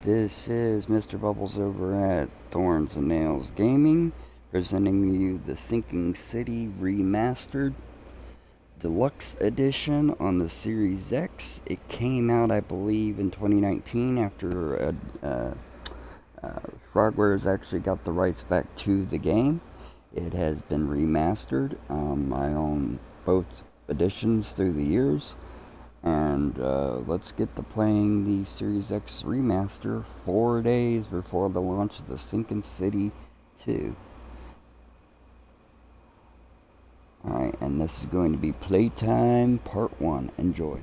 This is Mr. Bubbles over at Thorns and Nails Gaming, presenting you the Sinking City Remastered Deluxe Edition on the Series X. It came out, I believe, in 2019 after Frogwares actually got the rights back to the game. It has been remastered. I own both editions through the years. And let's get to playing the Series X Remaster 4 days before the launch of the Sinking City 2. Alright, and this is going to be Playtime Part 1. Enjoy.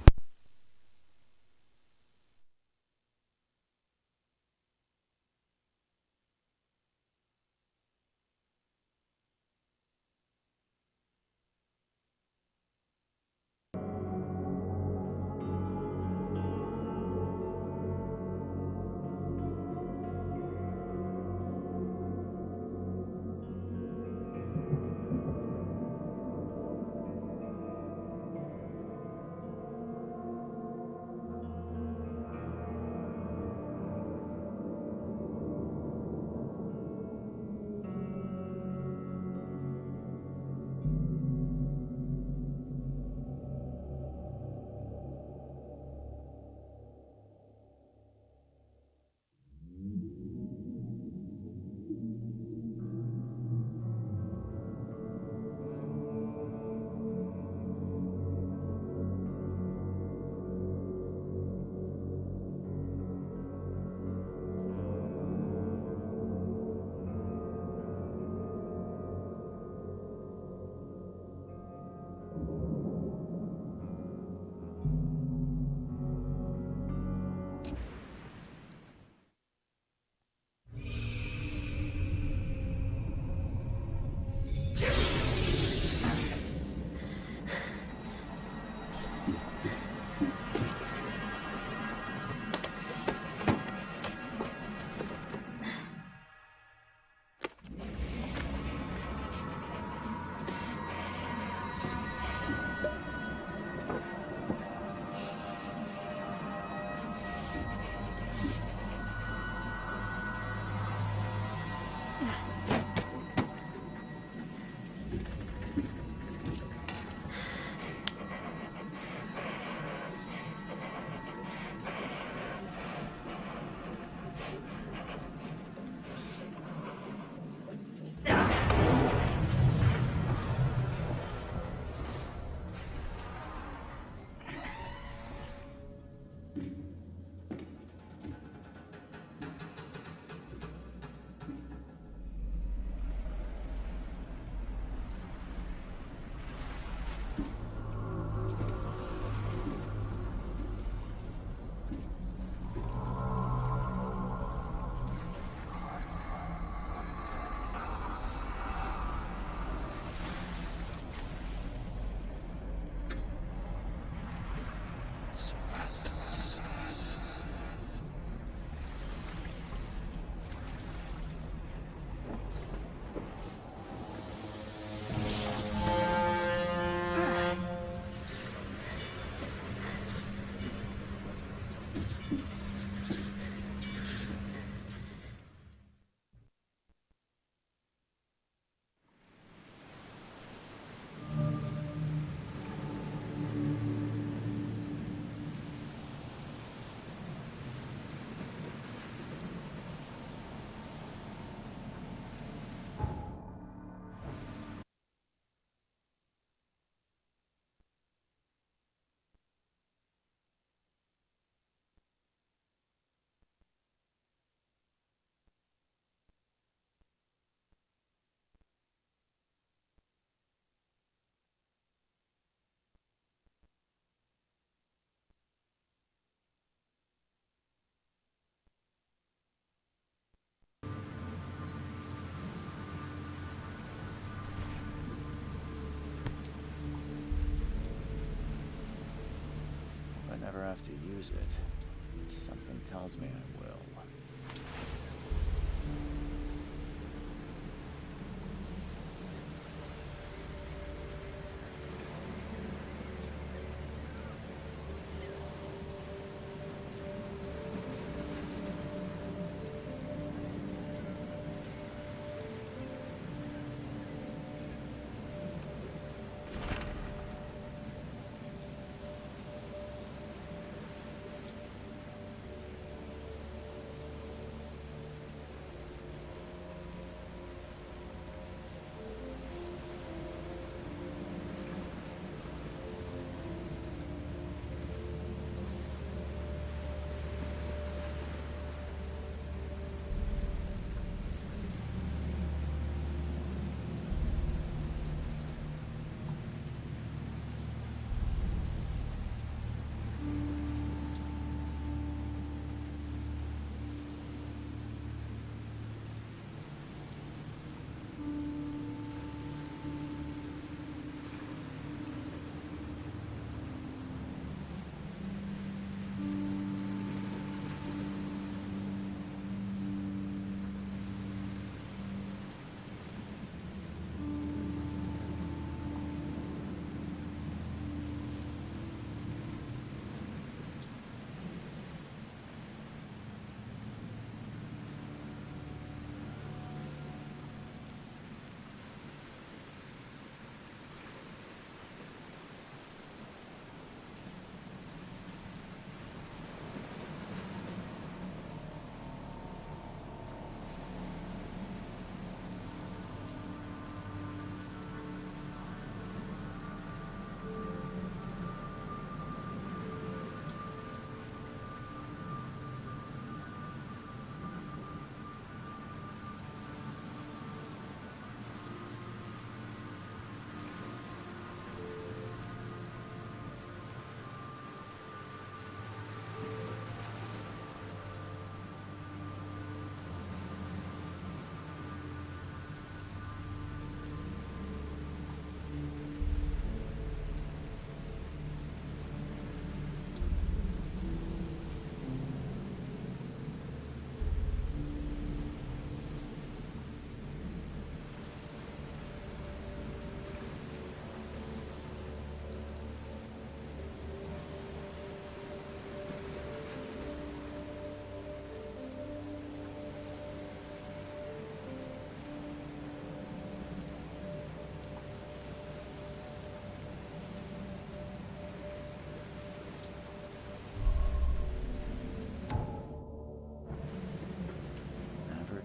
I never have to use it. Something tells me I will.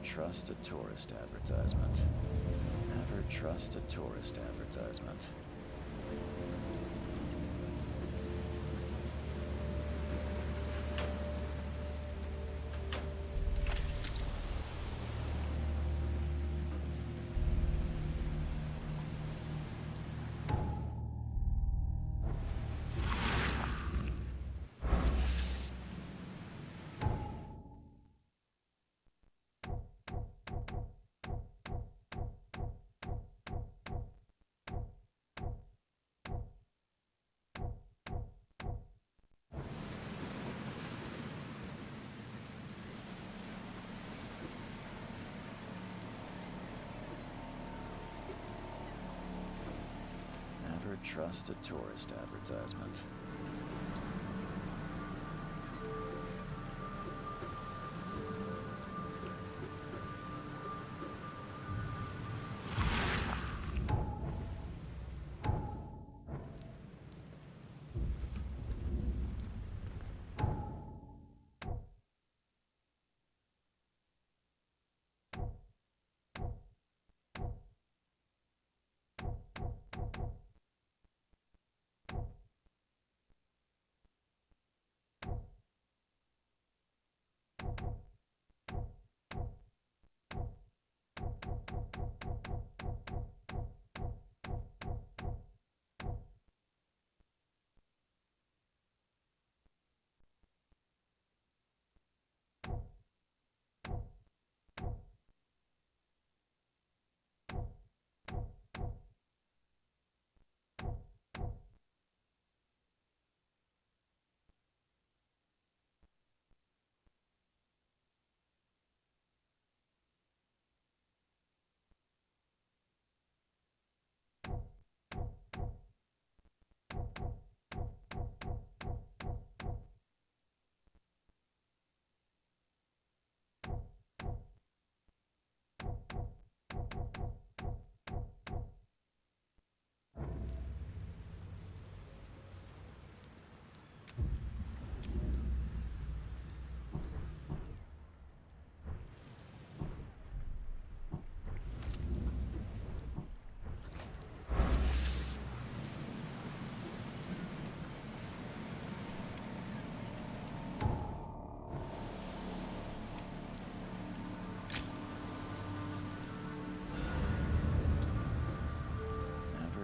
trust a tourist advertisement. Never trust a tourist advertisement. Never trust a tourist advertisement.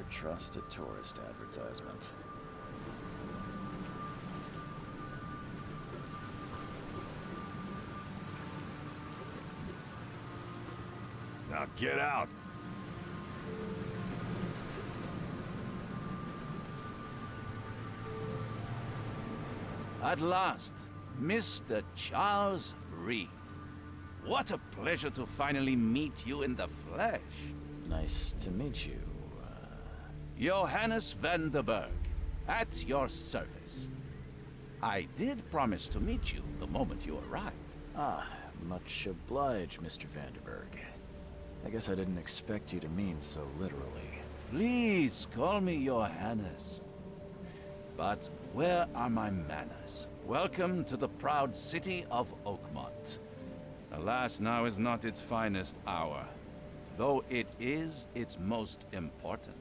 Trust a tourist advertisement. Now get out! At last, Mr. Charles Reed. What a pleasure to finally meet you in the flesh. Nice to meet you. Johannes van der Berg, at your service. I did promise to meet you the moment you arrived. Ah, much obliged, Mr. Vanderberg. I guess I didn't expect you to mean so literally. Please call me Johannes. But where are my manners? Welcome to the proud city of Oakmont. Alas, now is not its finest hour, though it is its most important.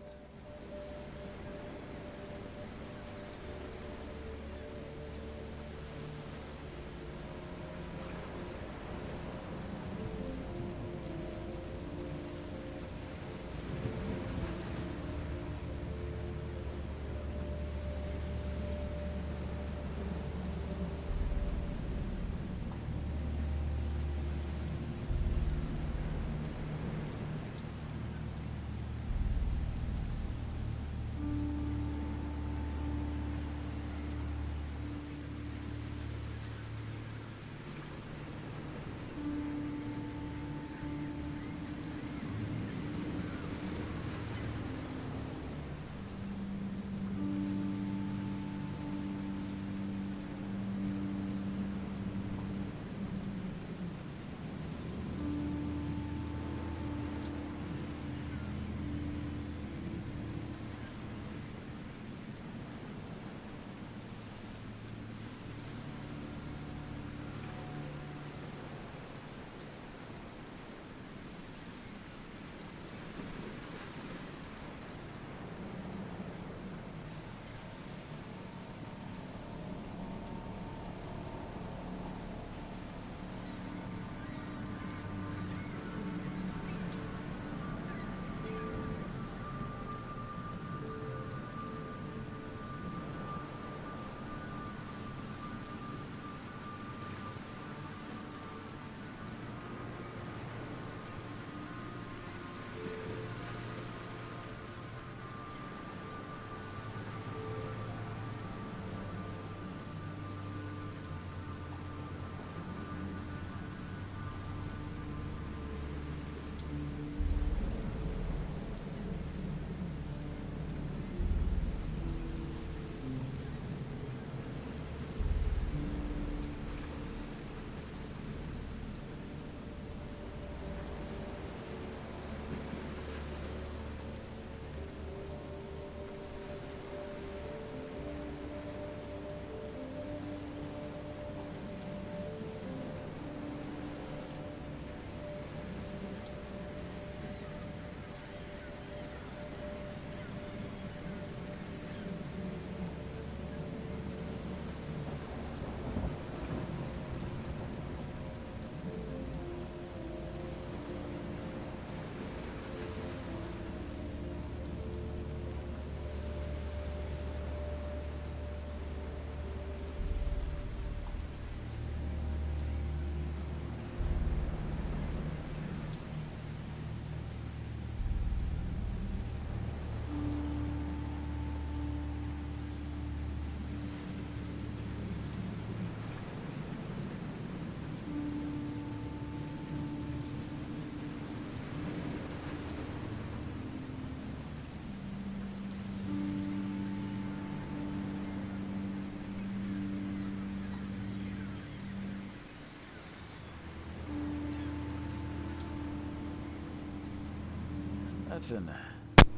That's an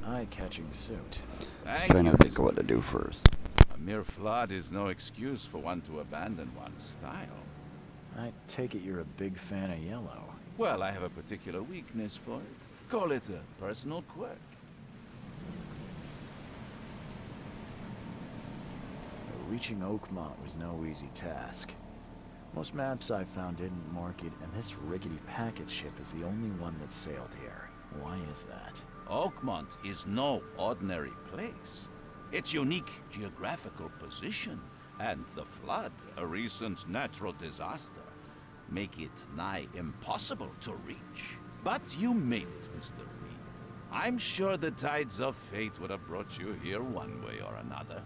eye-catching suit. Thank Trying you, to think Mr. of what to do Reed. first. A mere flood is no excuse for one to abandon one's style. I take it you're a big fan of yellow. Well, I have a particular weakness for it. Call it a personal quirk. Reaching Oakmont was no easy task. Most maps I found didn't mark it, and this rickety packet ship is the only one that sailed here. Why is that? Oakmont is no ordinary place. Its unique geographical position and the flood, a recent natural disaster, make it nigh impossible to reach. But you made it, Mr. Reed. I'm sure the tides of fate would have brought you here one way or another.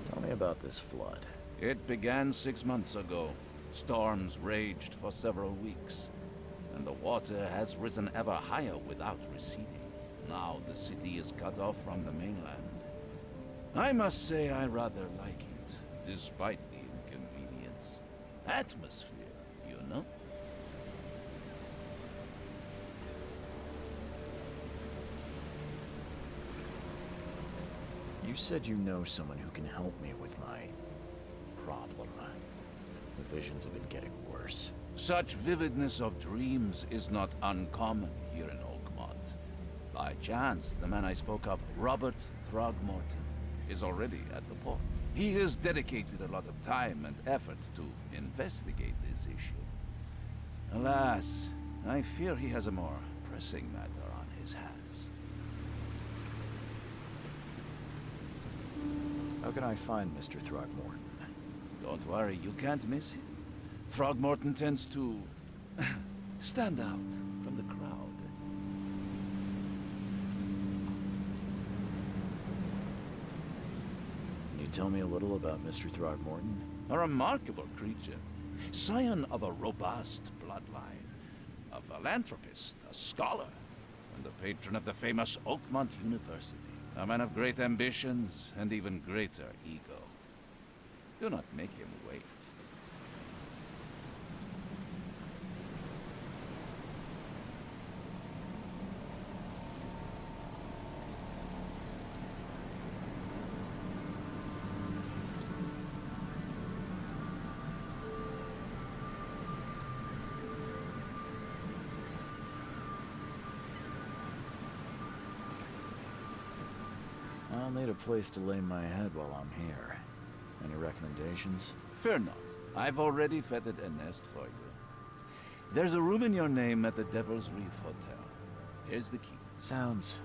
Tell me about this flood. It began 6 months ago. Storms raged for several weeks, and the water has risen ever higher without receding. Now the city is cut off from the mainland. I must say I rather like it, despite the inconvenience. Atmosphere, you know? You said you know someone who can help me with my problem. The visions have been getting worse. Such vividness of dreams is not uncommon here in Oakmont. By chance, the man I spoke of, Robert Throgmorton, is already at the port. He has dedicated a lot of time and effort to investigate this issue. Alas, I fear he has a more pressing matter on his hands. How can I find Mr. Throgmorton? Don't worry, you can't miss him. Throgmorton tends to stand out from the crowd. Can you tell me a little about Mr. Throgmorton? A remarkable creature, scion of a robust bloodline, a philanthropist, a scholar, and the patron of the famous Oakmont University. A man of great ambitions and even greater ego. Do not make him wait. I'll need a place to lay my head while I'm here. Any recommendations? Fear not. I've already feathered a nest for you. There's a room in your name at the Devil's Reef Hotel. Here's the key. Sounds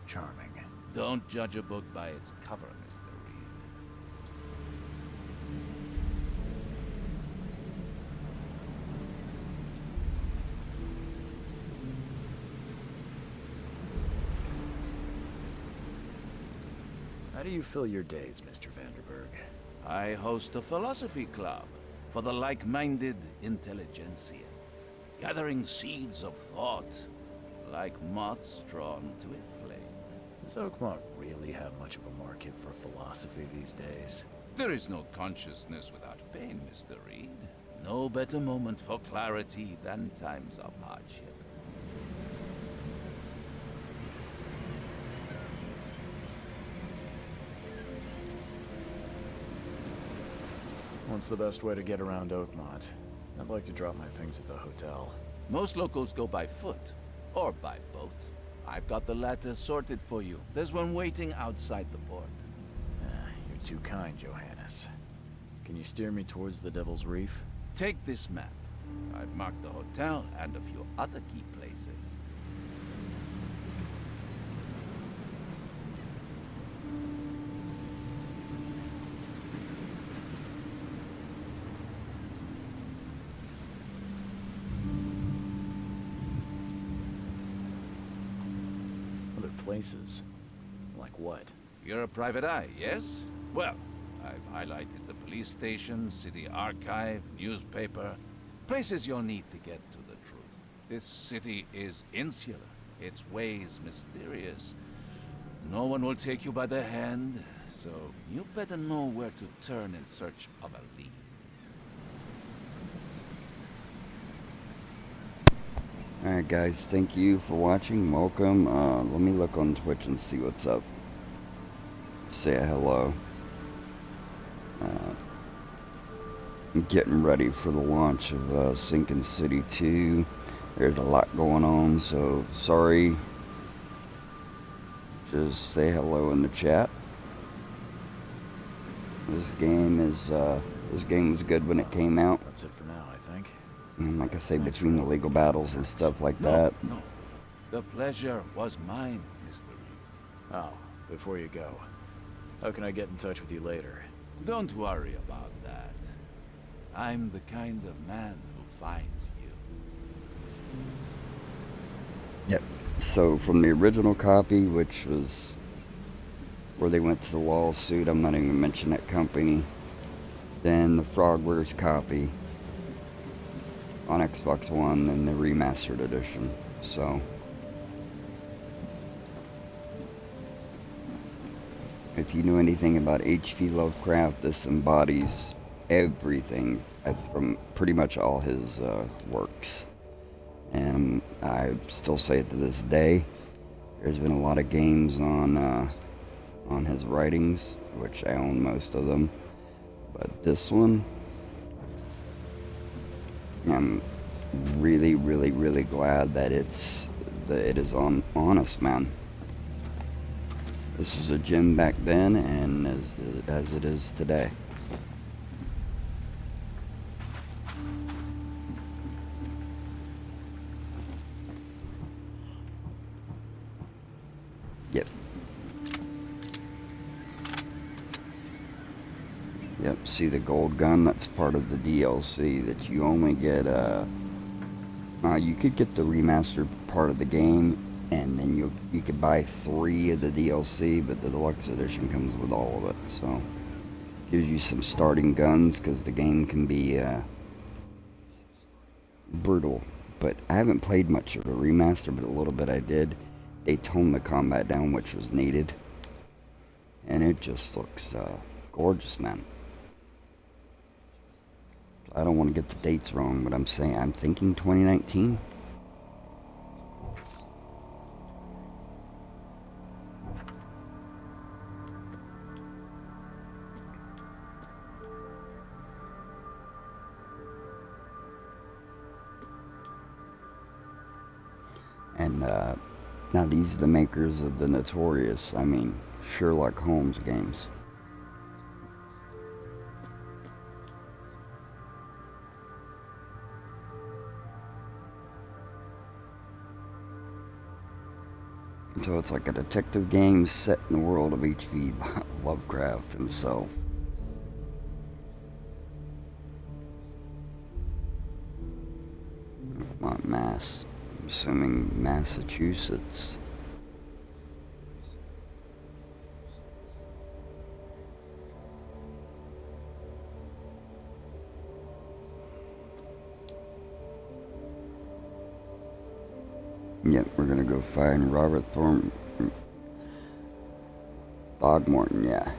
charming. Don't judge a book by its cover, Mr. Reed. How do you fill your days, Mr. Vanderberg? I host a philosophy club for the like-minded intelligentsia, gathering seeds of thought like moths drawn to a flame. Does Oakmont really have much of a market for philosophy these days? There is no consciousness without pain, Mr. Reed. No better moment for clarity than times of hardship. What's the best way to get around Oakmont? I'd like to drop my things at the hotel. Most locals go by foot or by boat. I've got the latter sorted for you. There's one waiting outside the port. You're too kind, Johannes. Can you steer me towards the Devil's Reef? Take this map. I've marked the hotel and a few other key places. Other places? Like what? You're a private eye, yes? Well, I've highlighted the police station, city archive, newspaper, places you'll need to get to the truth. This city is insular, its ways mysterious. No one will take you by the hand, so you better know where to turn in search of a lead. Alright guys, thank you for watching. Welcome. Let me look on Twitch and see what's up. Say a hello. I'm getting ready for the launch of Sinking City 2. There's a lot going on, so sorry. Just say hello in the chat. This game was good when it came out. That's it for now, I think. And like I say, between the legal battles and stuff like that. No. The pleasure was mine, Mr. Reed. Oh, before you go, how can I get in touch with you later? Don't worry about that. I'm the kind of man who finds you. Yep. So from the original copy, which was where they went to the lawsuit, I'm not even gonna mention that company. Then the Frogwares copy on Xbox One and the Remastered edition. So if you know anything about H.P. Lovecraft, this embodies everything from pretty much all his works. And I still say it to this day. There's been a lot of games on his writings, which I own most of them. But this one, I'm really, really, really glad that it is honest, man. This is a gem back then, and as it is today. Yep. Yep, see the gold gun? That's part of the DLC that you only get, you could get the remastered part of the game, and then you could buy 3 of the DLC, but the Deluxe edition comes with all of it, so gives you some starting guns, because the game can be, brutal. But I haven't played much of the remaster, but a little bit I did. They toned the combat down, which was needed, and it just looks, gorgeous, man. I don't want to get the dates wrong, but I'm thinking 2019. And now these are the makers of the notorious, Sherlock Holmes games. So it's like a detective game set in the world of H.P. Lovecraft himself. Not Mass. I'm assuming Massachusetts. Yep, we're gonna go find Robert Bogmorton, yeah.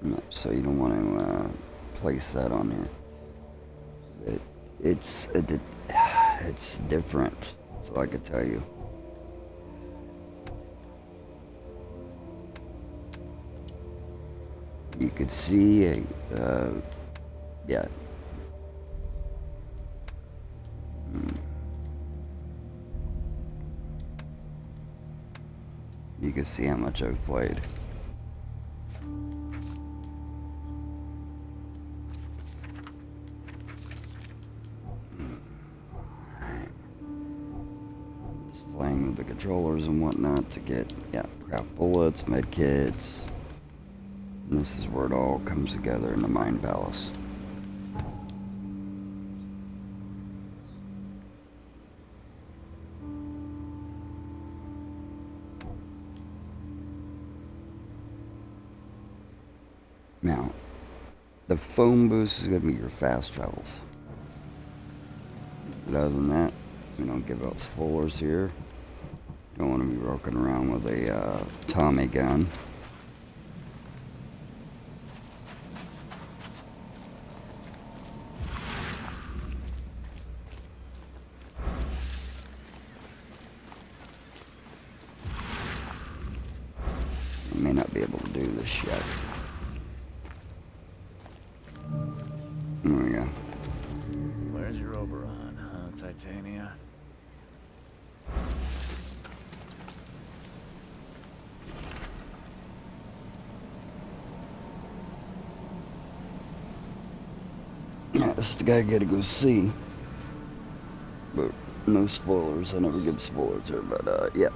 Yep, so you don't want to place that on here. It's different, so I could tell you. You could see yeah. You can see how much I've played. Just playing with the controllers and whatnot to get, craft bullets, med kits. And this is where it all comes together in the Mind Palace. Now, The phone boost is going to be your fast travels. But other than that, we don't give out spoilers here. Don't want to be walking around with a Tommy gun. I may not be able to do this yet. There we go. Where's your Oberon, huh, Titania? Yeah, this is the guy I gotta go see. But no spoilers. I never give spoilers here, but yeah.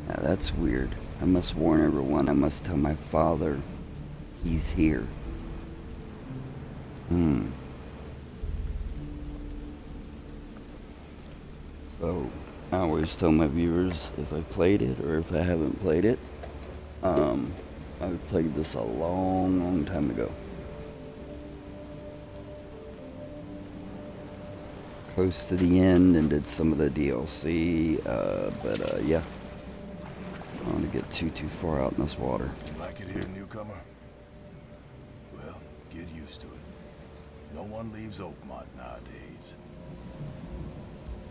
Now that's weird. I must warn everyone. I must tell my father he's here. So, I always tell my viewers if I've played it or if I haven't played it. I've played this a long time ago. Close to the end and did some of the DLC, but yeah. I don't want to get too far out in this water. You like it here, newcomer? Well, get used to it. No one leaves Oakmont nowadays.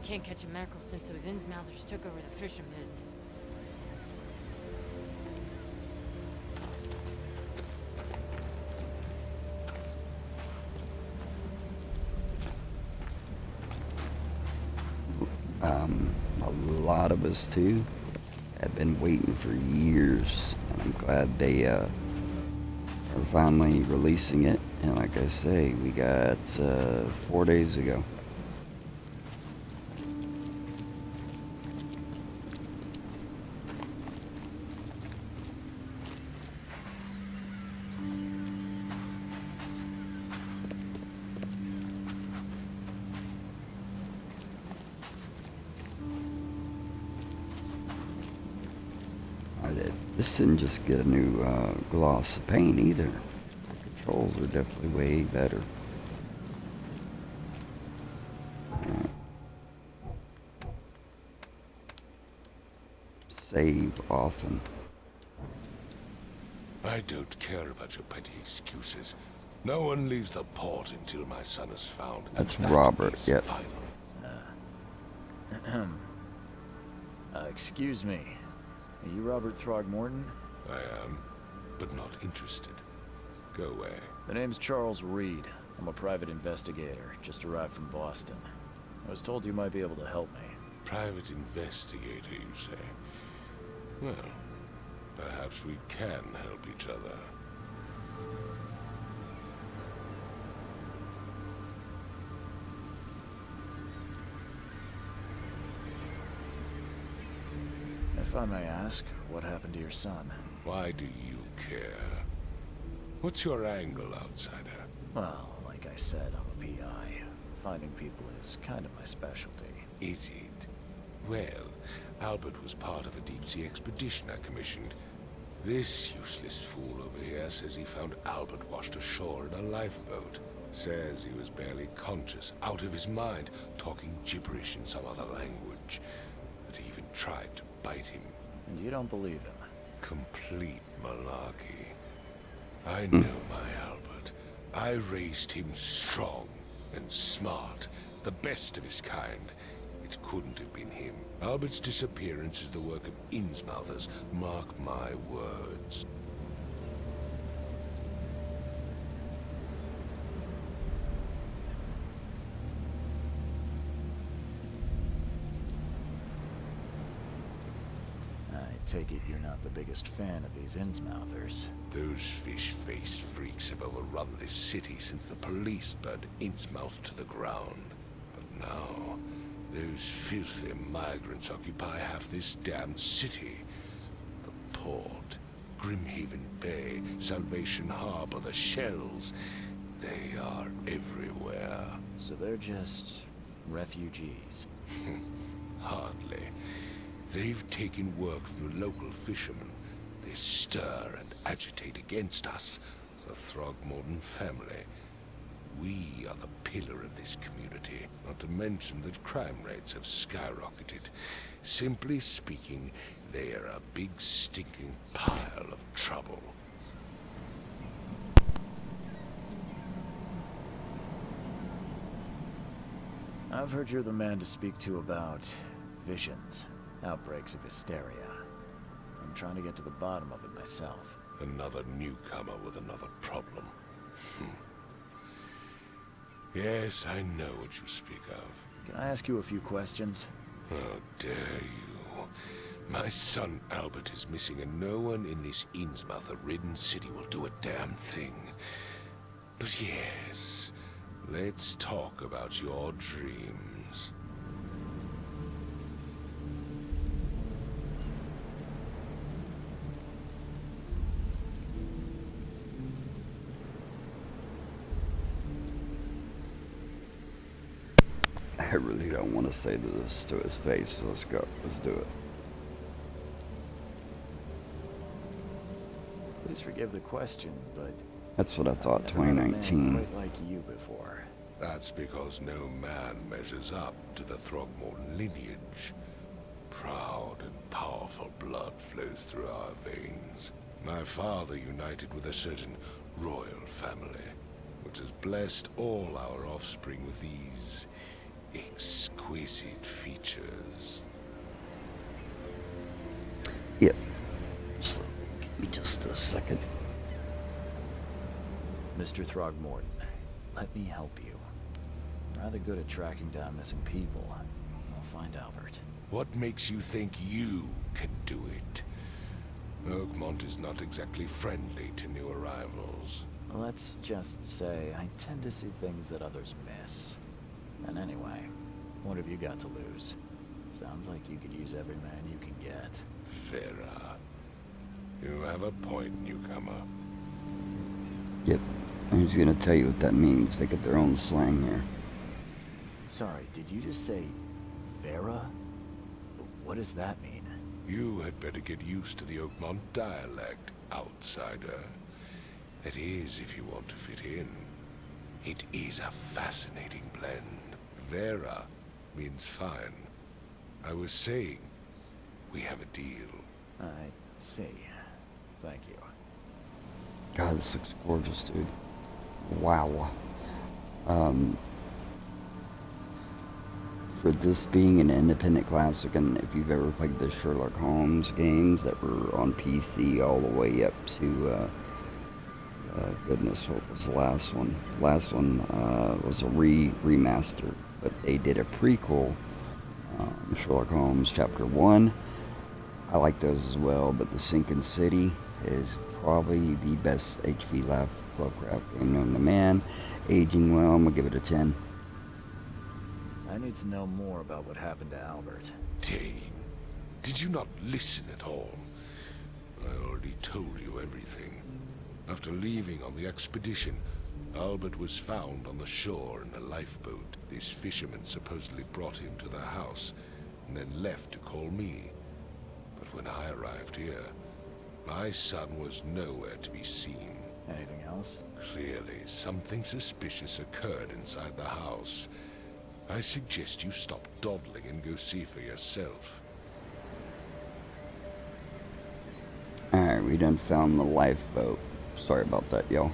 Can't catch a mackerel since those Innsmouthers took over the fishing business. A lot of us too have been waiting for years, and I'm glad they are finally releasing it. And like I say, we got 4 days ago. This didn't just get a new gloss of paint either. The controls are definitely way better. Save often. I don't care about your petty excuses. No one leaves the port until my son is found. That's That Robert, is yep. final. Excuse me. Are you Robert Throgmorton? I am, but not interested. Go away. The name's Charles Reed. I'm a private investigator, just arrived from Boston. I was told you might be able to help me. Private investigator, you say? Well, perhaps we can help each other. If I may ask, what happened to your son? Why do you care? What's your angle, outsider? Well, like I said, I'm a PI. Finding people is kind of my specialty. Is it? Well, Albert was part of a deep-sea expedition I commissioned. This useless fool over here says he found Albert washed ashore in a lifeboat. Says he was barely conscious, out of his mind, talking gibberish in some other language. That he even tried to bite him. And you don't believe him? Complete malarkey. I know my Albert. I raised him strong and smart, the best of his kind. It couldn't have been him. Albert's disappearance is the work of Innsmouthers, mark my words. I take it you're not the biggest fan of these Innsmouthers. Those fish-faced freaks have overrun this city since the police burned Innsmouth to the ground. But now. Those filthy migrants occupy half this damned city. The port, Grimhaven Bay, Salvation Harbor, the shells. They are everywhere. So they're just refugees. Hardly. They've taken work from the local fishermen. They stir and agitate against us, the Throgmorton family. We are the pillar of this community, not to mention that crime rates have skyrocketed. Simply speaking, they are a big stinking pile of trouble. I've heard you're the man to speak to about visions, outbreaks of hysteria. I'm trying to get to the bottom of it myself. Another newcomer with another problem. Yes, I know what you speak of. Can I ask you a few questions? How dare you? My son Albert is missing, and no one in this Innsmouth-ridden city will do a damn thing. But yes, let's talk about your dreams. I really don't want to say this to his face, so let's go. Let's do it. Please forgive the question, but That's what I thought, I've never met a man 2019. quite like you before. That's because no man measures up to the Throgmorton lineage. Proud and powerful blood flows through our veins. My father united with a certain royal family, which has blessed all our offspring with these exquisite features. Yep. So, give me just a second. Mr. Throgmorton, let me help you. I'm rather good at tracking down missing people. I'll find Albert. What makes you think you can do it? Oakmont is not exactly friendly to new arrivals. Let's just say I tend to see things that others miss. And anyway, what have you got to lose? Sounds like you could use every man you can get. Vera, you have a point, newcomer. Yep. I'm just gonna tell you what that means. They get their own slang here. Sorry, did you just say Vera? What does that mean? You had better get used to the Oakmont dialect, outsider. That is, if you want to fit in. It is a fascinating blend. Vera means fine. I was saying, we have a deal. I see. Thank you. God, this looks gorgeous, dude. Wow. For this being an independent classic, and if you've ever played the Sherlock Holmes games that were on PC all the way up to, goodness, what was the last one? The last one was a remaster, but they did a prequel, Sherlock Holmes Chapter 1. I like those as well, but The Sinking City is probably the best H.P. Lovecraft game known to man. Aging well, I'm gonna give it a 10. I need to know more about what happened to Albert. Dane, did you not listen at all? I already told you everything. After leaving on the expedition, Albert was found on the shore in a lifeboat. This fisherman supposedly brought him to their house, and then left to call me. But when I arrived here, my son was nowhere to be seen. Anything else? Clearly, something suspicious occurred inside the house. I suggest you stop dawdling and go see for yourself. Alright, we done found the lifeboat. Sorry about that, yo.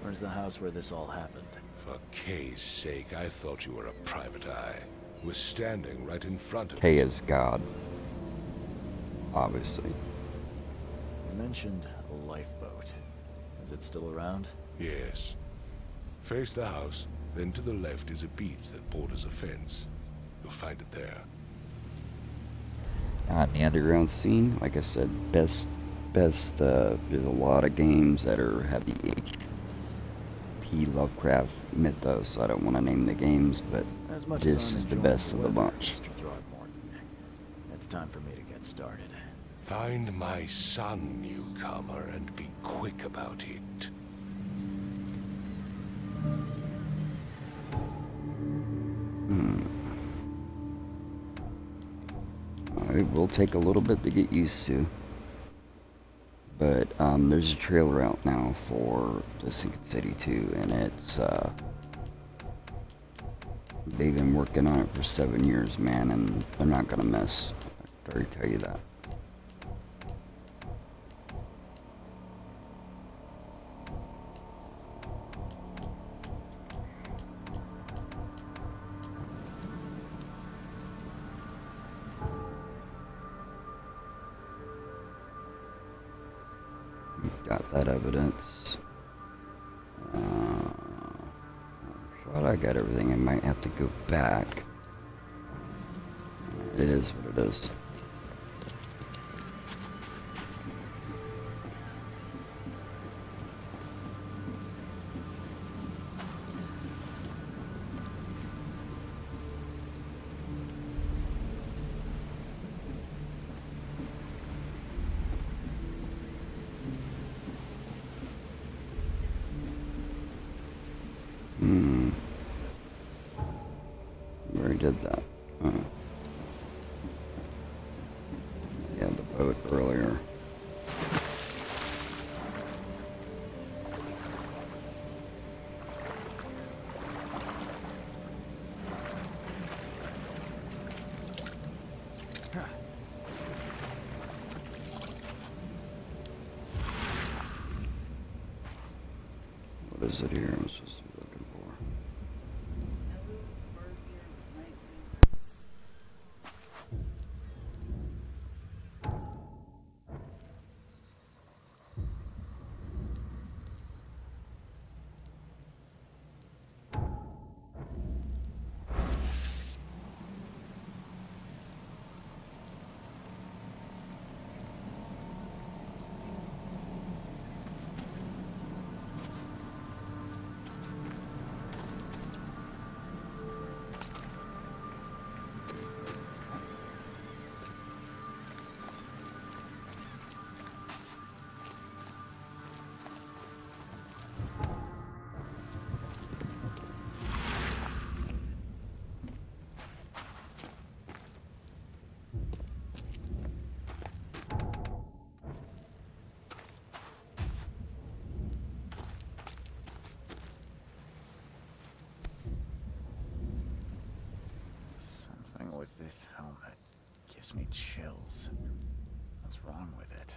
Where's the house where this all happened? For Kay's sake, I thought you were a private eye. We're standing right in front of K is God. Obviously. You mentioned a lifeboat. Is it still around? Yes. Face the house, then to the left is a beach that borders a fence. You'll find it there. The underground scene, like I said, best, there's a lot of games that have the P. Lovecraft mythos. I don't want to name the games, but As much this as I'm is the enjoying best of the weather, bunch. Mr. Throckmorton, it's time for me to get started. Find my son, newcomer, and be quick about it. It will take a little bit to get used to. But there's a trailer out now for The Sinking City 2, and it's they've been working on it for 7 years, man, and they're not gonna miss. I can already tell you that. Got that evidence. Thought I got everything. I might have to go back. It is what it is. We already did that. Yeah, the boat earlier. What is it here I'm supposed to be looking for? Something with this helmet gives me chills. What's wrong with it?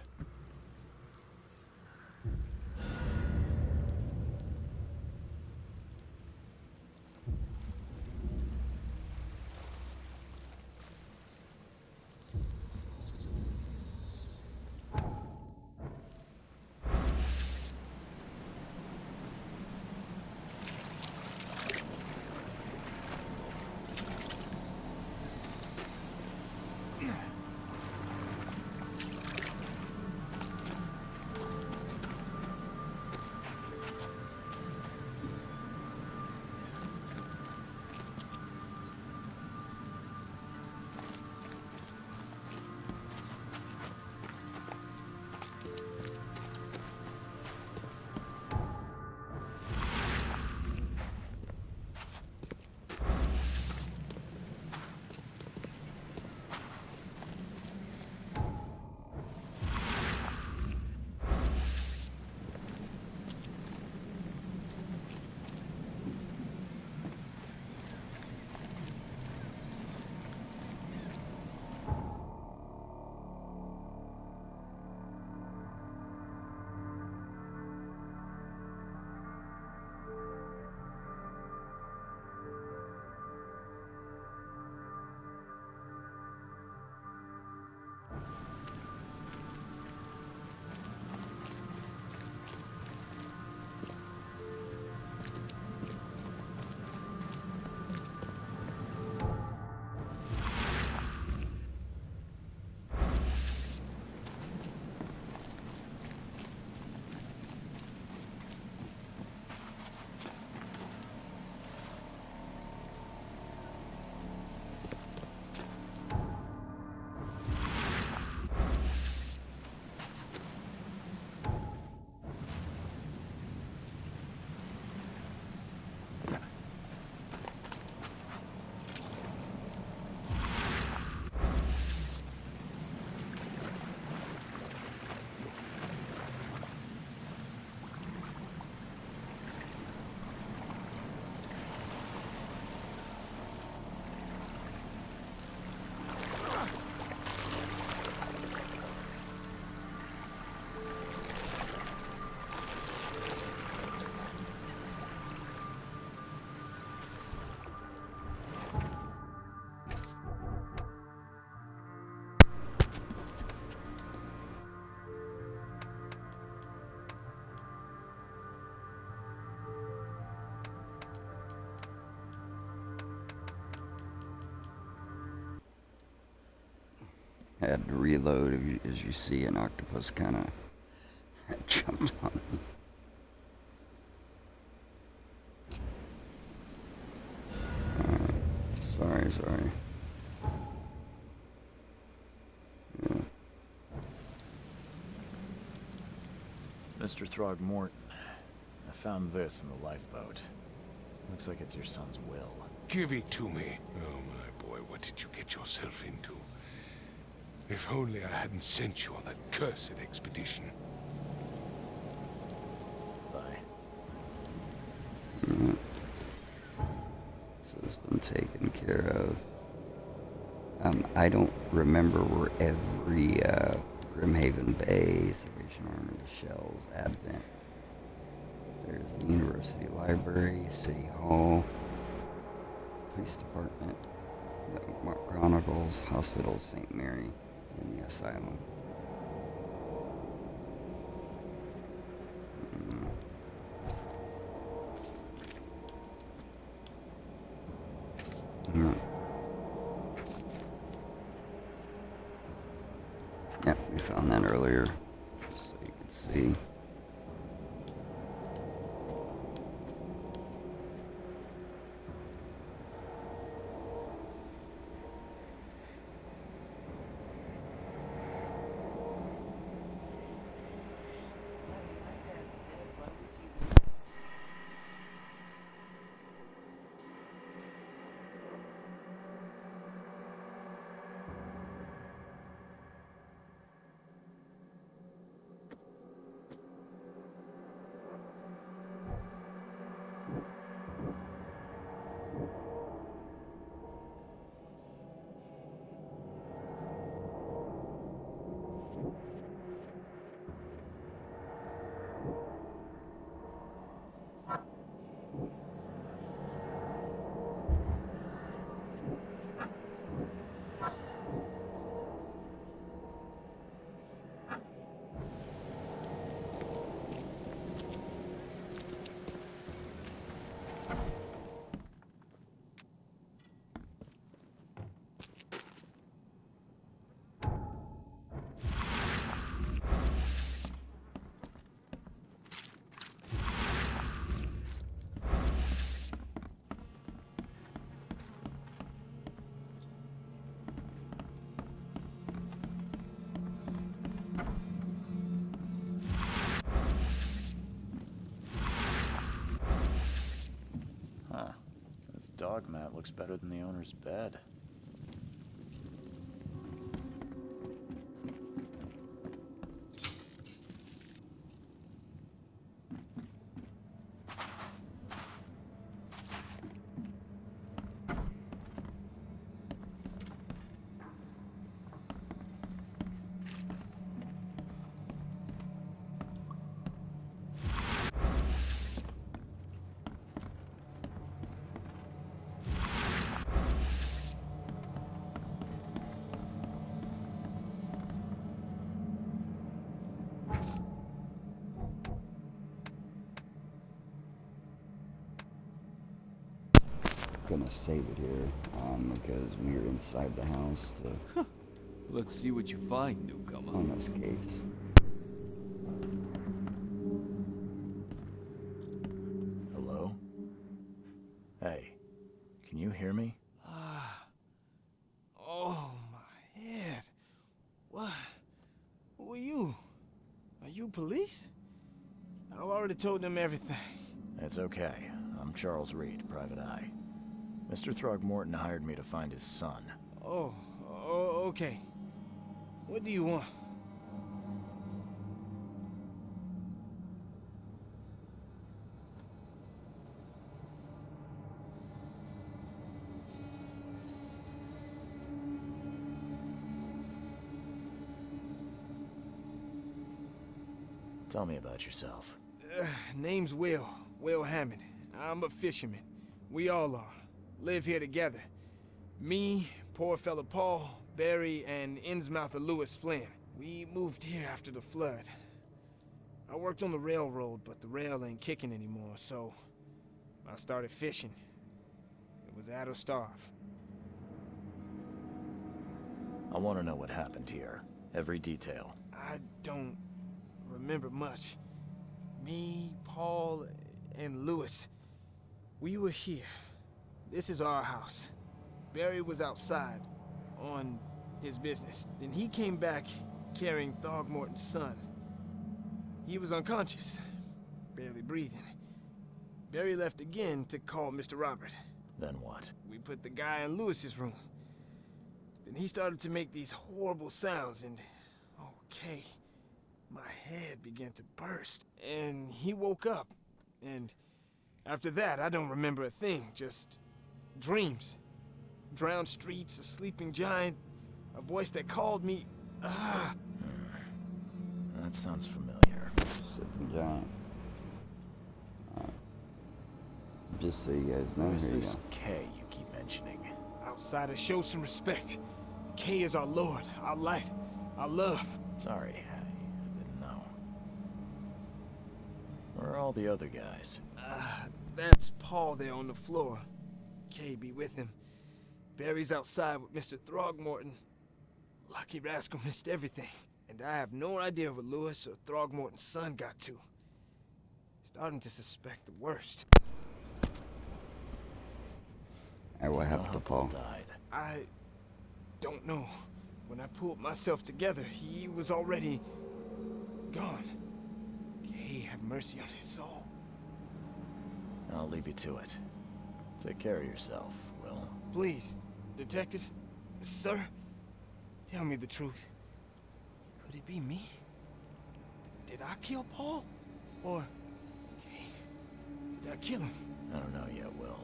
had to reload as you see an octopus kind of jumped on me. Sorry. Yeah. Mr. Throgmorton, I found this in the lifeboat. Looks like it's your son's will. Give it to me. Oh, my boy, what did you get yourself into? If only I hadn't sent you on that cursed expedition. Bye. Yeah. So it's been taken care of. I don't remember where every Grimhaven Bay, Salvation Army, Shells, Advent. There's the University Library, City Hall, Police Department, the Chronicles, Hospital St. Mary, and the Asylum. Yeah, we found that earlier, so you can see. This dog mat looks better than the owner's bed. Gonna save it here because we're inside the house to Let's see what you find, newcomer. on this case. Hello? Hey, can you hear me? Oh, my head. What? Who are you? Are you police? I've already told them everything. It's okay. I'm Charles Reed, Private Eye. Mr. Throgmorton hired me to find his son. Oh, okay. What do you want? Tell me about yourself. Name's Will Hammond. I'm a fisherman. We all are. Live here together. Me, poor fella Paul, Barry, and Innsmouther Lewis Flynn. We moved here after the flood. I worked on the railroad, but the rail ain't kicking anymore, so I started fishing. It was add or starve. I want to know what happened here. Every detail. I don't remember much. Me, Paul, and Lewis, we were here. This is our house. Barry was outside, on his business. Then he came back carrying Throgmorton's son. He was unconscious, barely breathing. Barry left again to call Mr. Robert. Then what? We put the guy in Lewis's room. Then he started to make these horrible sounds and... okay, my head began to burst. And he woke up. And after that, I don't remember a thing, just dreams. Drowned streets, a sleeping giant, a voice that called me. That sounds familiar. Sleeping giant. Just so you guys know, Who is here you this go. K you keep mentioning? Outsiders, show some respect. K is our lord, our light, our love. Sorry, I didn't know. Where are all the other guys? That's Paul there on the floor. K be with him. Barry's outside with Mr. Throgmorton. Lucky rascal missed everything. And I have no idea what Lewis or Throgmorton's son got to. Starting to suspect the worst. Hey, what happened to Paul? Died. I don't know. When I pulled myself together, he was already gone. K have mercy on his soul. I'll leave you to it. Take care of yourself, Will. Please, detective, sir, tell me the truth. Could it be me? Did I kill Paul? Or, K, did I kill him? I don't know yet, Will.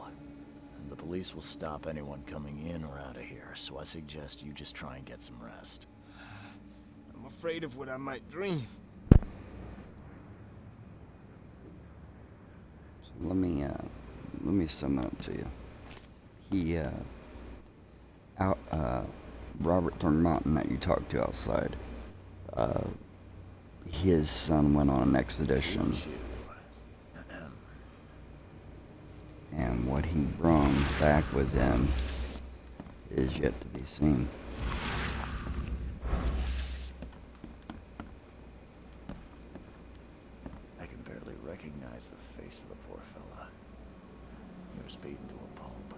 The police will stop anyone coming in or out of here, so I suggest you just try and get some rest. I'm afraid of what I might dream. So let me sum it up to you. He, Robert Thornmountain that you talked to outside, his son went on an expedition. And what he brought back with him is yet to be seen. I can barely recognize the face of the poor fella. He was beaten to a pulp.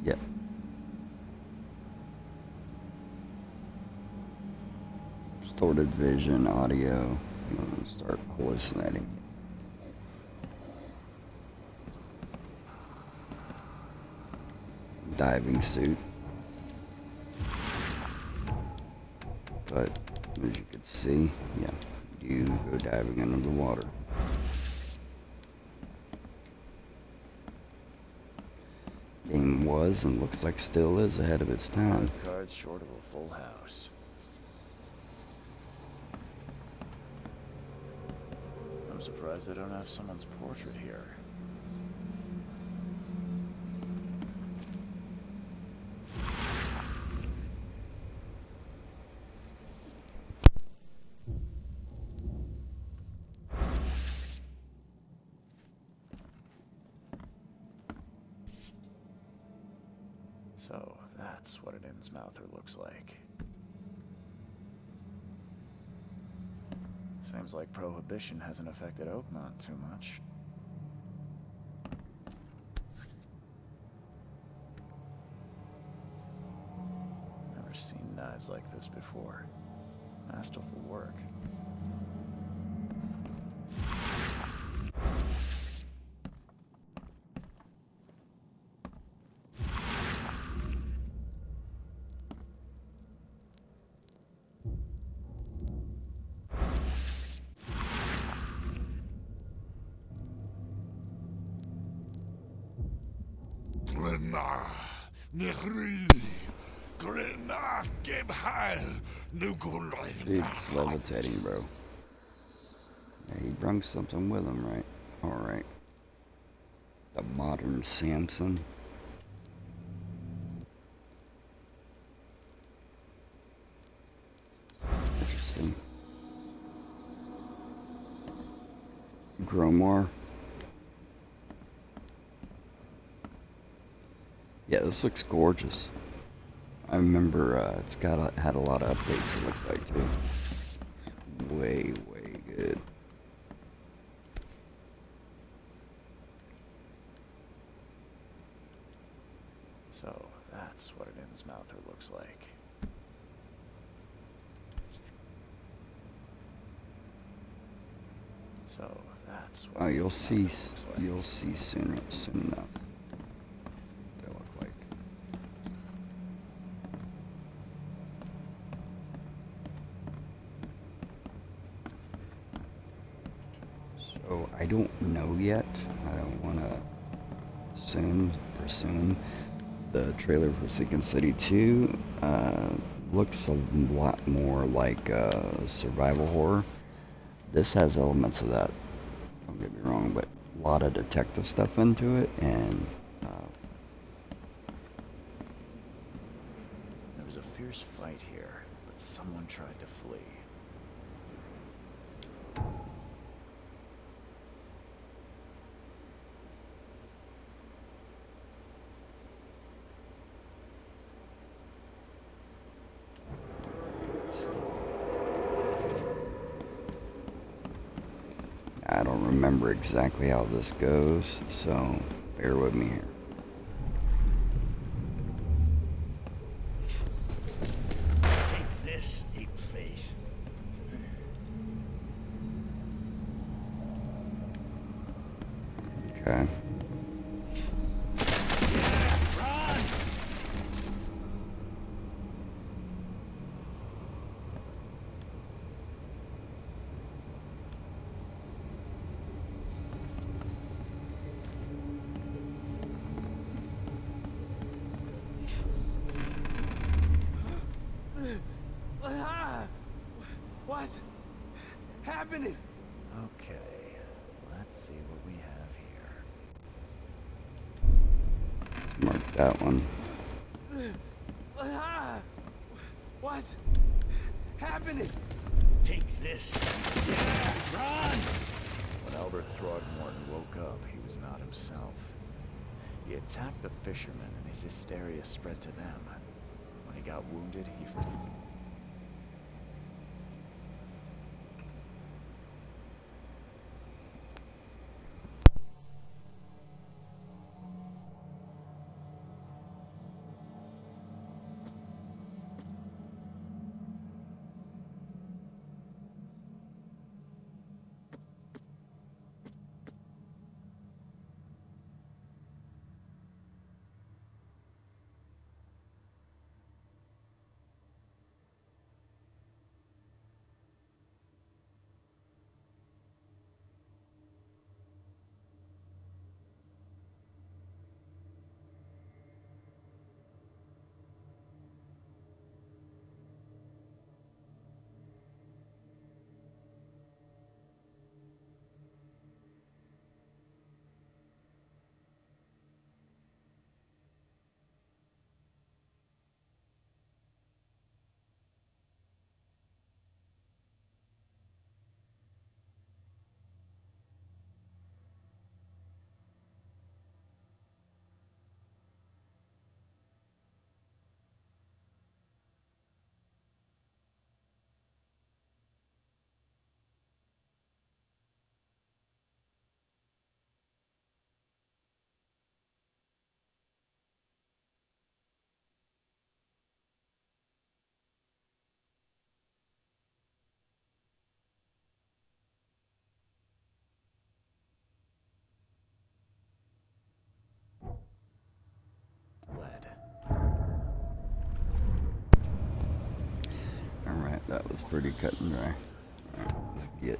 Yep. Distorted vision, audio. I'm gonna start hallucinating. Diving suit. But as you can see, yeah, you go diving under the water. Game was and looks like still is ahead of its time. 5 cards short of a full house. I'm surprised they don't have someone's portrait here. So, that's what an Innsmouther looks like. Seems like Prohibition hasn't affected Oakmont too much. Never seen knives like this before. Masterful work. Dude's levitating, bro. Yeah, he brung something with him, right? Alright. The modern Samson. Interesting. Gromar. Yeah, this looks gorgeous. I remember it's had a lot of updates, it looks like, too. Way good. So, that's what an Innsmouther looks like. So, that's what Oh, an you'll see. Innsmouther looks like. You'll see soon enough. They look like. So I don't know yet. I don't want to presume. The trailer for Sinking City 2 looks a lot more like survival horror. This has elements of that. Don't get me wrong, but a lot of detective stuff into it, and There was a fierce fight here, but someone tried to flee. I don't remember exactly how this goes, so bear with me here. Take this, ape face. Okay. What's happening? Okay, let's see what we have here. Let's mark that one. What's happening? Take this. Yeah, run! When Albert Throgmorton woke up, he was not himself. He attacked the fishermen, and his hysteria spread to them. When he got wounded, he... fled. Alright, that was pretty cut and dry. Alright, let's get.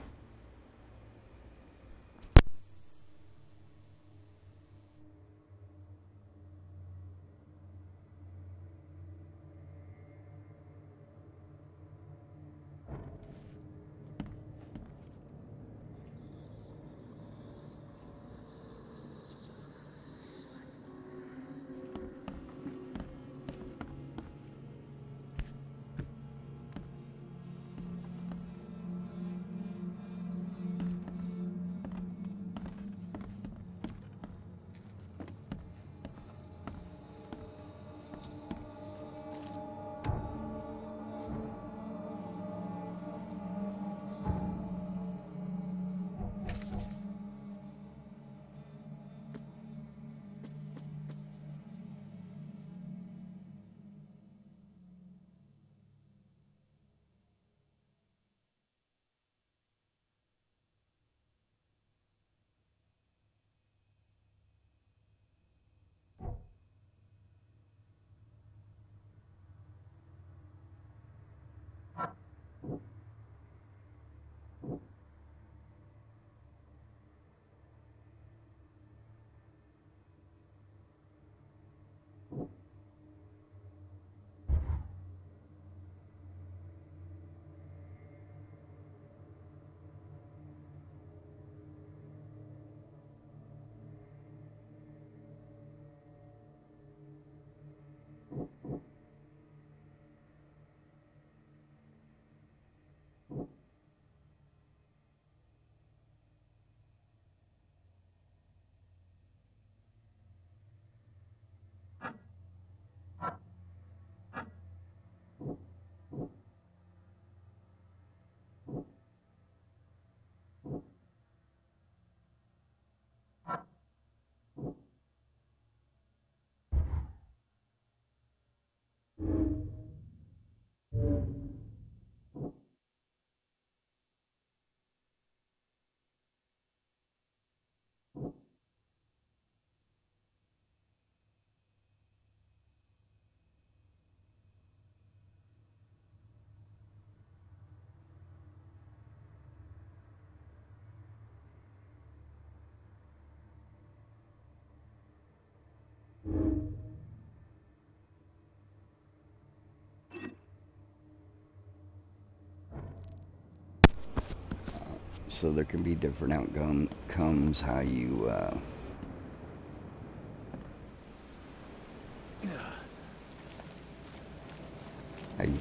so there can be different outcomes how you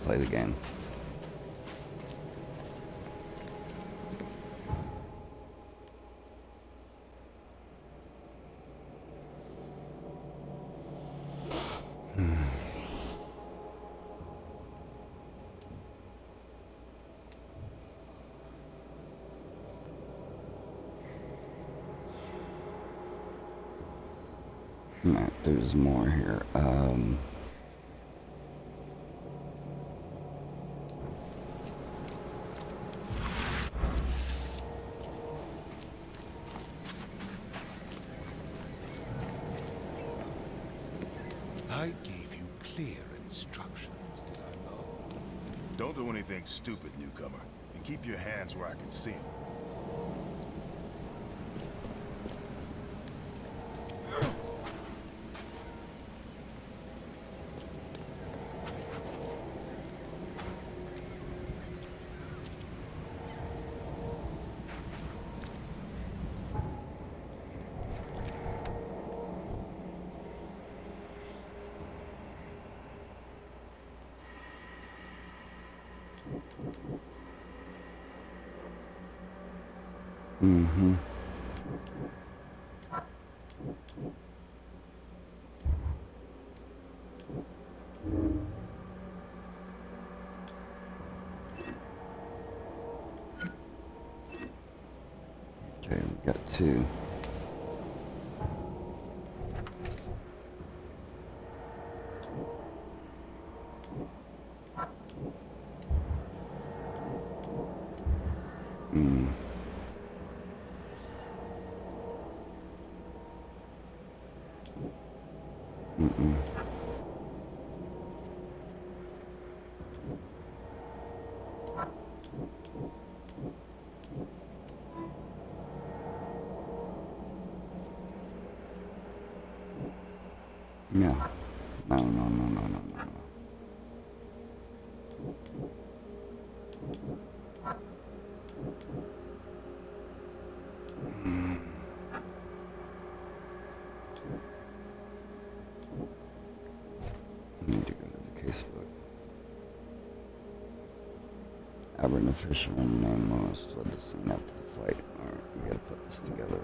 play the game. Alright, there's more here. I gave you clear instructions, did I not? Don't do anything stupid, newcomer. And keep your hands where I can see them. Mm-hmm. Okay, we got two. No. No. Need to go to the casebook. Albert and the fisherman named Lewis fled the scene after the fight. Alright, we gotta put this together.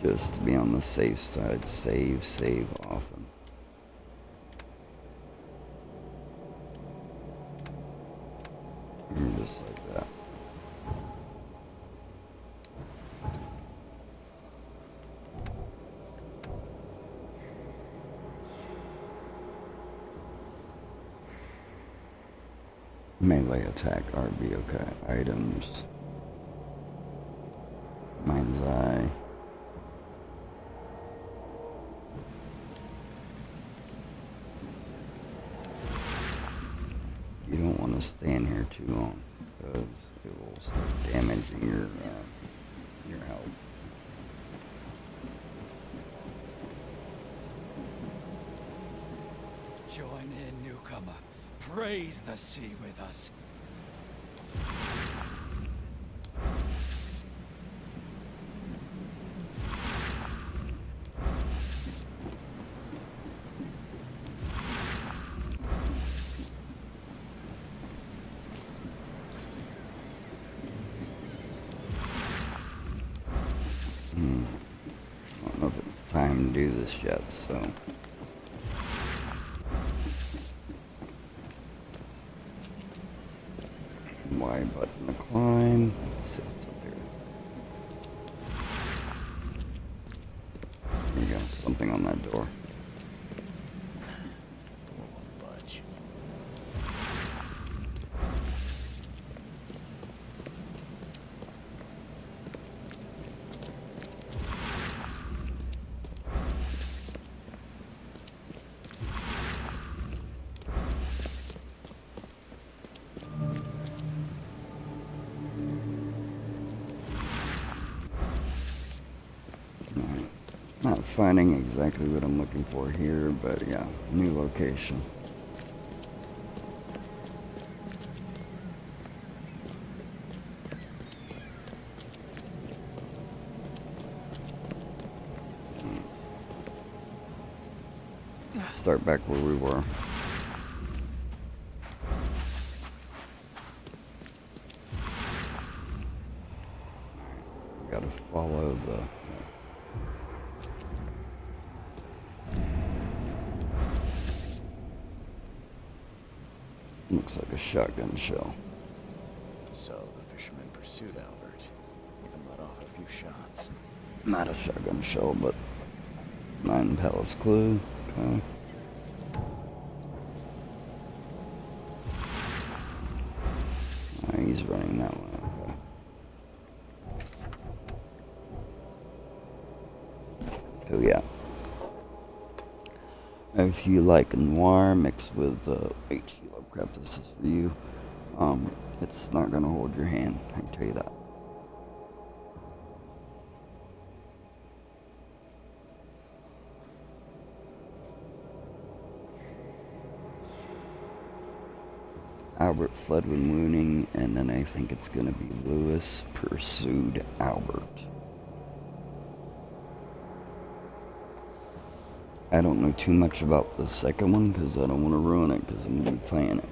Just to be on the safe side, save often. And just like that. Melee attack, RB, okay. Items. Mind's Eye. You don't want to stand here too long because it will start damaging your health. Join in, newcomer. Praise the sea with us. time to do this yet, so. Y button to climb. Let's see what's up here. There you go, something on that door. Budge. Alright. Not finding exactly what I'm looking for here, but yeah, new location. Start back where we were. Gotta follow the... Looks like a shotgun shell. So the fisherman pursued Albert, even let off a few shots. Not a shotgun shell, but 9 pellets clue. Okay. He's running that way. Okay. Oh yeah. If you like noir mixed with H.P. Lovecraft, this is for you. It's not gonna hold your hand, I can tell you that. Albert fled when wounding, and then I think it's gonna be Lewis pursued Albert. I don't know too much about the second one because I don't want to ruin it because I'm going to be playing it.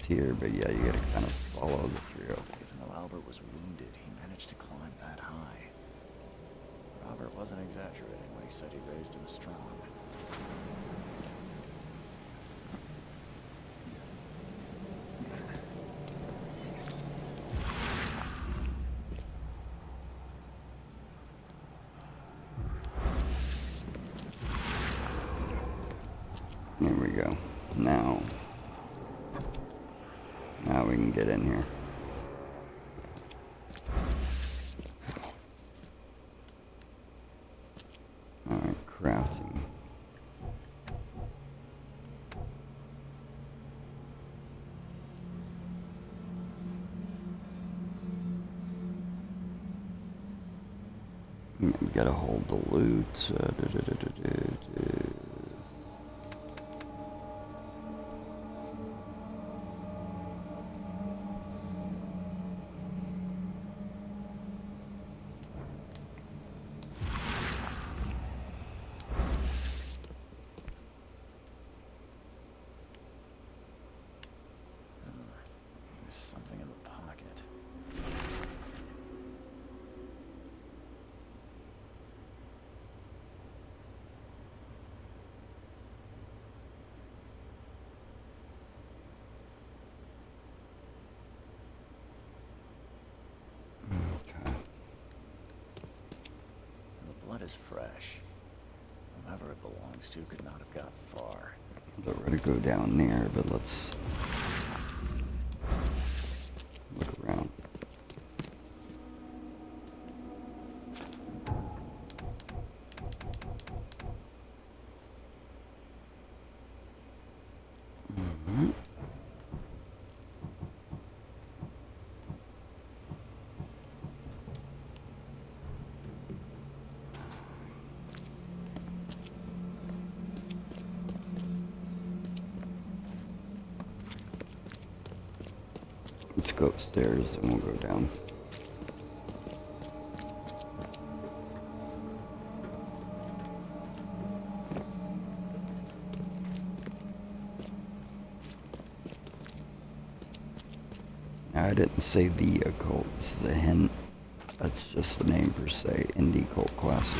Here, but yeah, you gotta kind of follow the trail. Even though Albert was wounded, he managed to climb that high. Robert wasn't exaggerating when he said he raised him strong. There we go. Now we can get in here. Alright, crafting. Yeah, we gotta hold the loot. Something in the pocket. Okay. The blood is fresh. Whoever it belongs to could not have gotten far. We're ready to go down there, but let's look around. Let's go upstairs and we'll go down. Now, I didn't say the occult. This is a hint. That's just the name per se. Indie cult classic.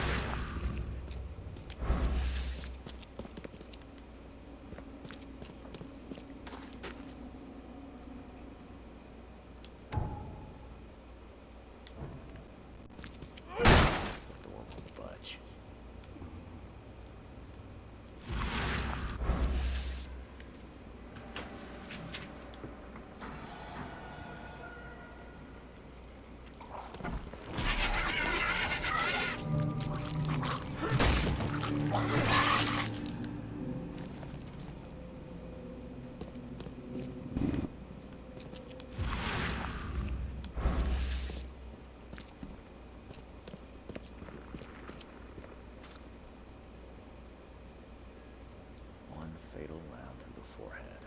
Fatal round through the forehead.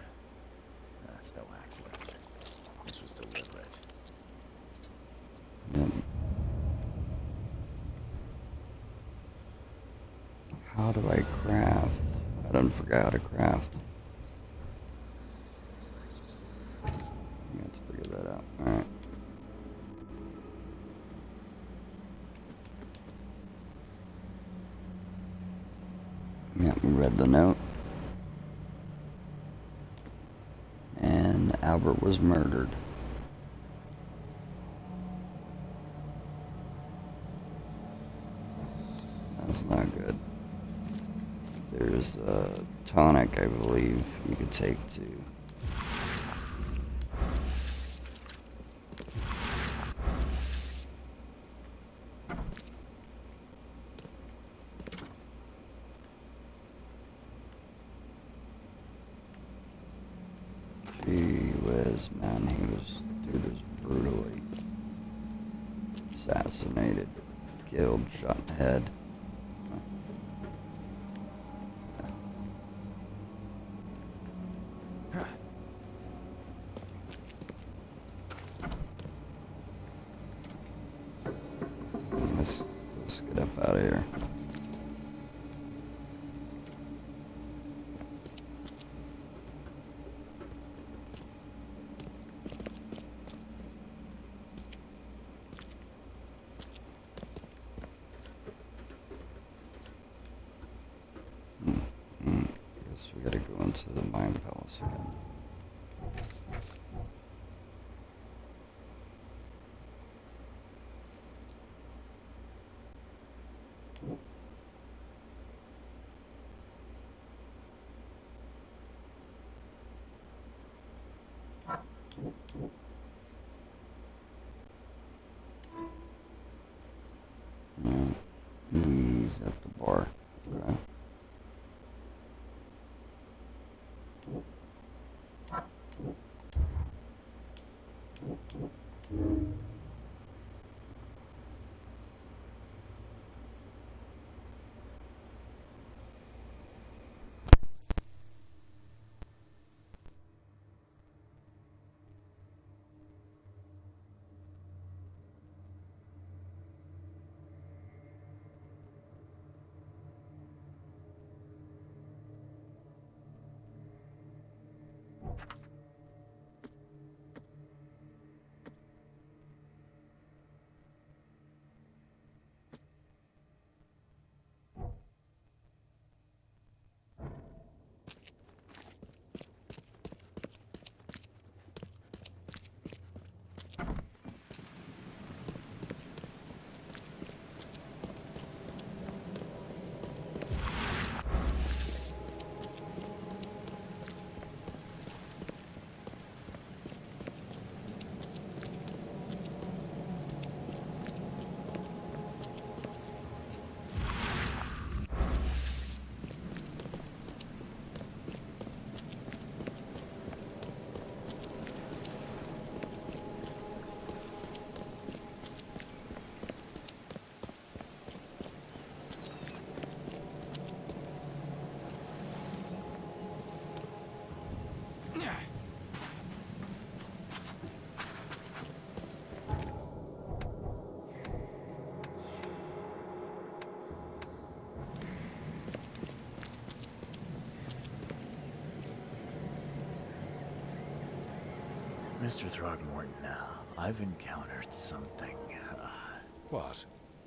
That's no accident. This was deliberate. Then, how do I craft? I done forgot how to craft. I have to figure that out. Alright. Yeah, we read the note. And Albert was murdered. That's not good. There's a tonic, I believe, you could take too. Gee whiz, man, dude was brutally assassinated, killed, shot in the head. Let's get up out of here. Guess we gotta go into the Mind Palace again. He's at the bar. Okay. Mr. Throgmorton, I've encountered something. What?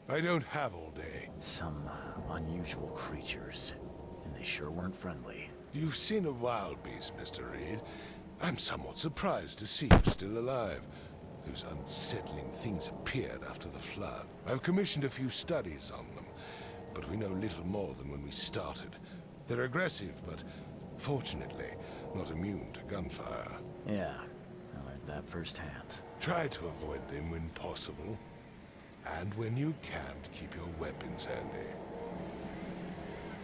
I don't have all day. Some unusual creatures. And they sure weren't friendly. You've seen a wild beast, Mr. Reed. I'm somewhat surprised to see you still alive. Those unsettling things appeared after the flood. I've commissioned a few studies on them, but we know little more than when we started. They're aggressive, but fortunately, not immune to gunfire. Yeah, I learned that firsthand. Try to avoid them when possible. And when you can't, keep your weapons handy.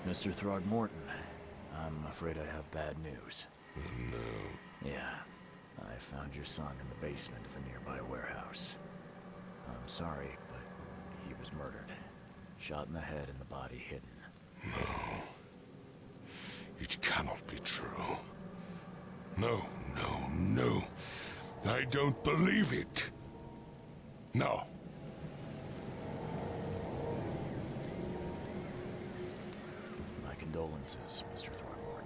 Mr. Throgmorton, I'm afraid I have bad news. Oh, no. Yeah, I found your son in the basement of a nearby warehouse. I'm sorry, but he was murdered. Shot in the head and the body hidden. No. It cannot be true. No, no, no. I don't believe it. No. My condolences, Mr. Thornborn.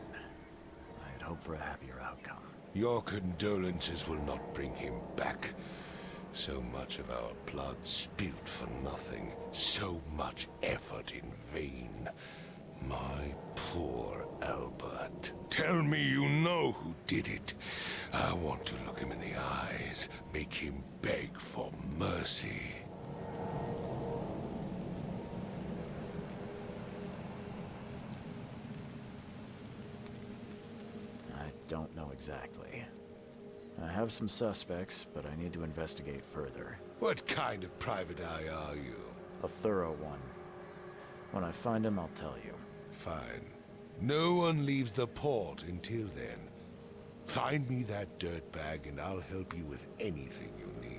I had hoped for a happier outcome. Your condolences will not bring him back. So much of our blood spilled for nothing. So much effort in vain. My poor Albert. Tell me you know who did it. I want to look him in the eyes, make him beg for mercy. I don't know exactly. I have some suspects, but I need to investigate further. What kind of private eye are you? A thorough one. When I find him, I'll tell you. Fine. No one leaves the port until then. Find me that dirtbag and I'll help you with anything you need.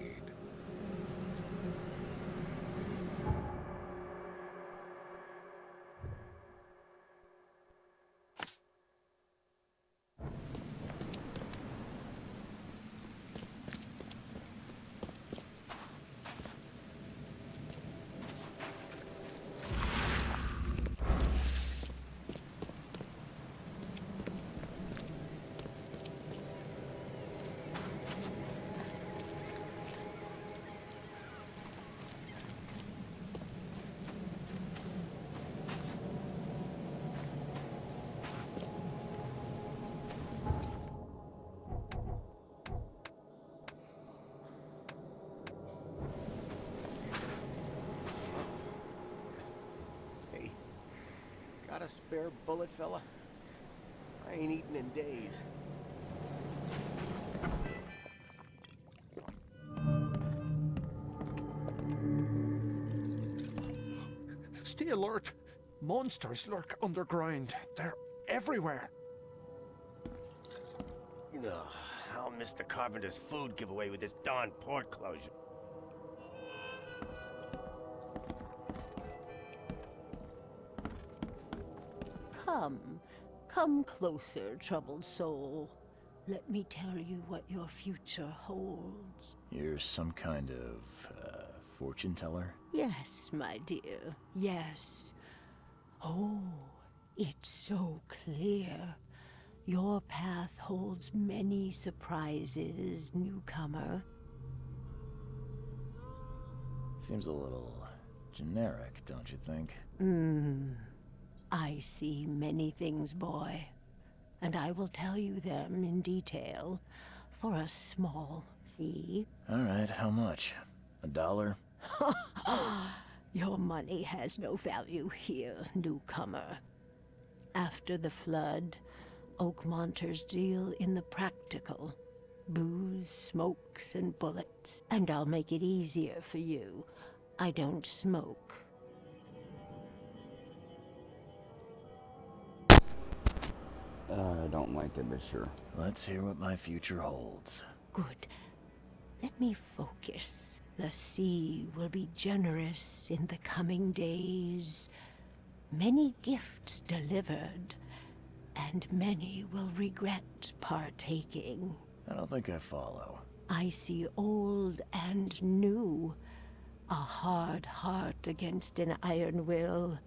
Got a spare bullet, fella? I ain't eaten in days. Stay alert. Monsters lurk underground. They're everywhere. Ugh, I'll miss the carpenter's food giveaway with this darn port closure. Come closer, troubled soul. Let me tell you what your future holds. You're some kind of, fortune teller? Yes, my dear, yes. Oh, it's so clear. Your path holds many surprises, newcomer. Seems a little generic, don't you think? I see many things, boy, and I will tell you them in detail for a small fee. All right, how much? $1? Your money has no value here, newcomer. After the flood, Oakmonters deal in the practical. Booze, smokes, and bullets. And I'll make it easier for you. I don't smoke. I don't like it, but sure. Let's hear what my future holds. Good. Let me focus. The sea will be generous in the coming days. Many gifts delivered, and many will regret partaking. I don't think I follow. I see old and new. A hard heart against an iron will.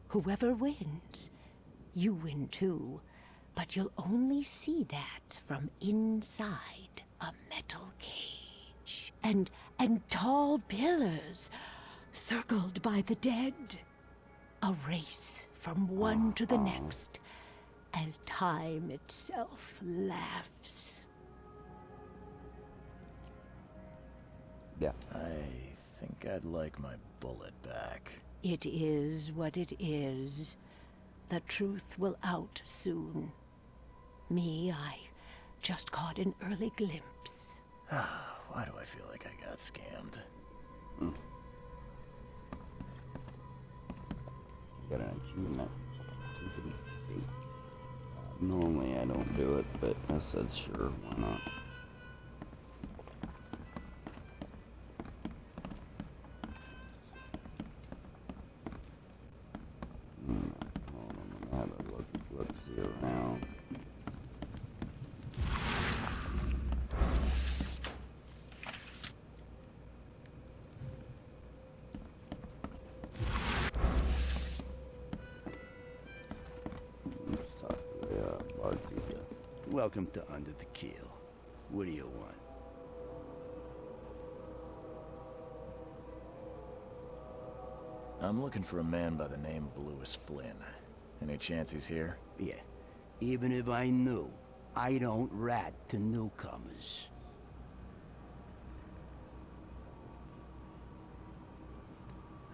Whoever wins, you win too. But you'll only see that from inside. A metal cage and tall pillars circled by the dead. A race from one to the next as time itself laughs. Yeah. I think I'd like my bullet back. It is what it is. The truth will out soon. Me, I just caught an early glimpse. Why do I feel like I got scammed? Got an achievement. Stupid escape. Normally I don't do it, but I said sure, why not? Hold on, let me have a look-see around. Let's talk to the barkeeper. Welcome to Under the Keel. What do you want? I'm looking for a man by the name of Lewis Flynn. Any chance he's here? Yeah. Even if I knew, I don't rat to newcomers.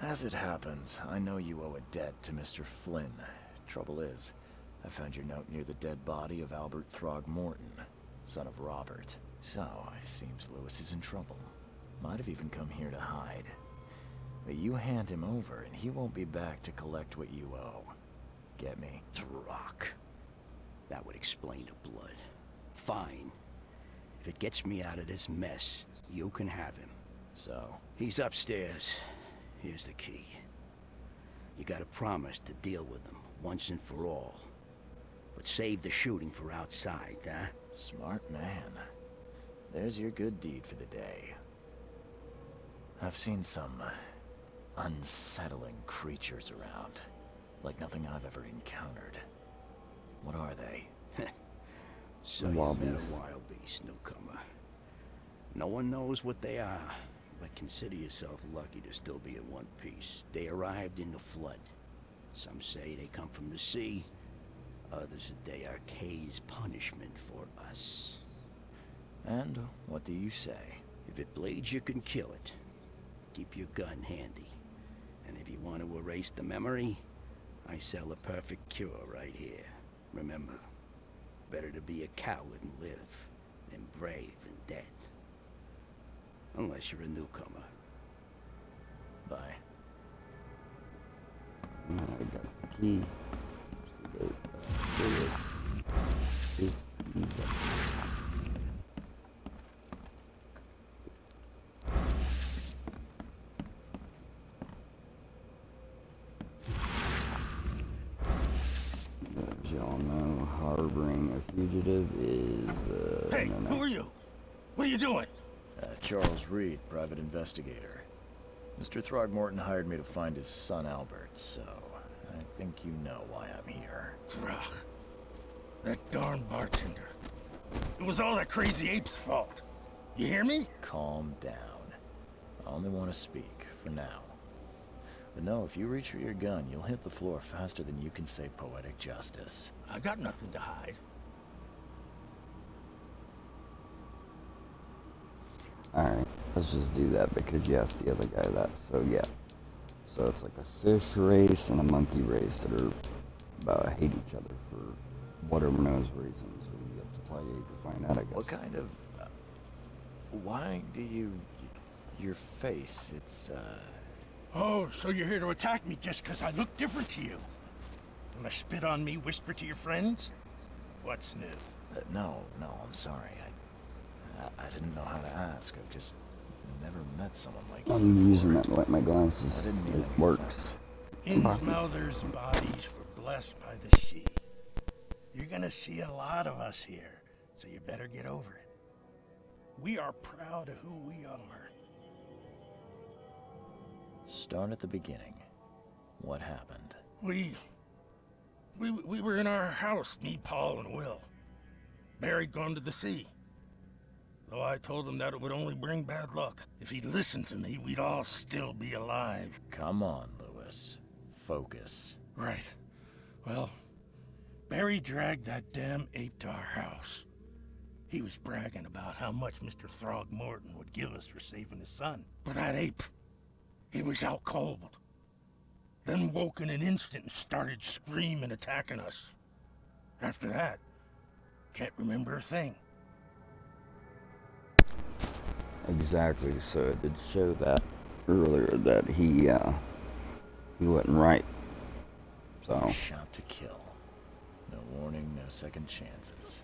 As it happens, I know you owe a debt to Mr. Flynn. Trouble is, I found your note near the dead body of Albert Throgmorton, son of Robert. So, it seems Lewis is in trouble. Might have even come here to hide. But you hand him over, and he won't be back to collect what you owe. Get me? Drock. That would explain the blood. Fine. If it gets me out of this mess, you can have him. So? He's upstairs. Here's the key. You gotta promise to deal with him, once and for all. But save the shooting for outside, huh? Smart man. There's your good deed for the day. I've seen some unsettling creatures around. Like nothing I've ever encountered. What are they? So you Wild met beasts. a wild beast, newcomer. No one knows what they are, but consider yourself lucky to still be in one piece. They arrived in the flood. Some say they come from the sea. Others that they are Kay's punishment for us. And what do you say? If it bleeds, you can kill it. Keep your gun handy. And if you want to erase the memory, I sell a perfect cure right here. Remember, better to be a coward and live than brave and dead. Unless you're a newcomer. Bye. I got the key. As y'all know, harboring a fugitive is, Hey, who are you? What are you doing? Charles Reed, private investigator. Mr. Throgmorton hired me to find his son Albert, so I think you know why I'm here. Ugh. That darn bartender. It was all that crazy ape's fault. You hear me? Calm down. I only want to speak, for now. But no, if you reach for your gun, you'll hit the floor faster than you can say poetic justice. I got nothing to hide. Alright, let's just do that because you asked the other guy that. So yeah. So it's like a fish race and a monkey race that are hate each other for whatever knows reasons. So you have to play it to find out, I guess. What kind of... why do you... your face, it's, Oh, so you're here to attack me just because I look different to you? Wanna spit on me, whisper to your friends? What's new? no, I'm sorry. I didn't know how to ask. I've just never met someone like you I'm before. using that like my glasses. I didn't mean It any works. Innsmouther's bodies were blessed by the sea. You're gonna see a lot of us here, so you better get over it. We are proud of who we are. Start at the beginning. What happened? We were in our house, me, Paul, and Will. Barry'd gone to the sea. Though I told him that it would only bring bad luck. If he'd listened to me, we'd all still be alive. Come on, Lewis. Focus. Right. Well, Barry dragged that damn ape to our house. He was bragging about how much Mr. Throgmorton would give us for saving his son. But that ape, he was out cold. Then woke in an instant and started screaming, attacking us. After that, can't remember a thing. Exactly, so it did show that earlier that he wasn't right. So Shot to kill. No warning, no second chances.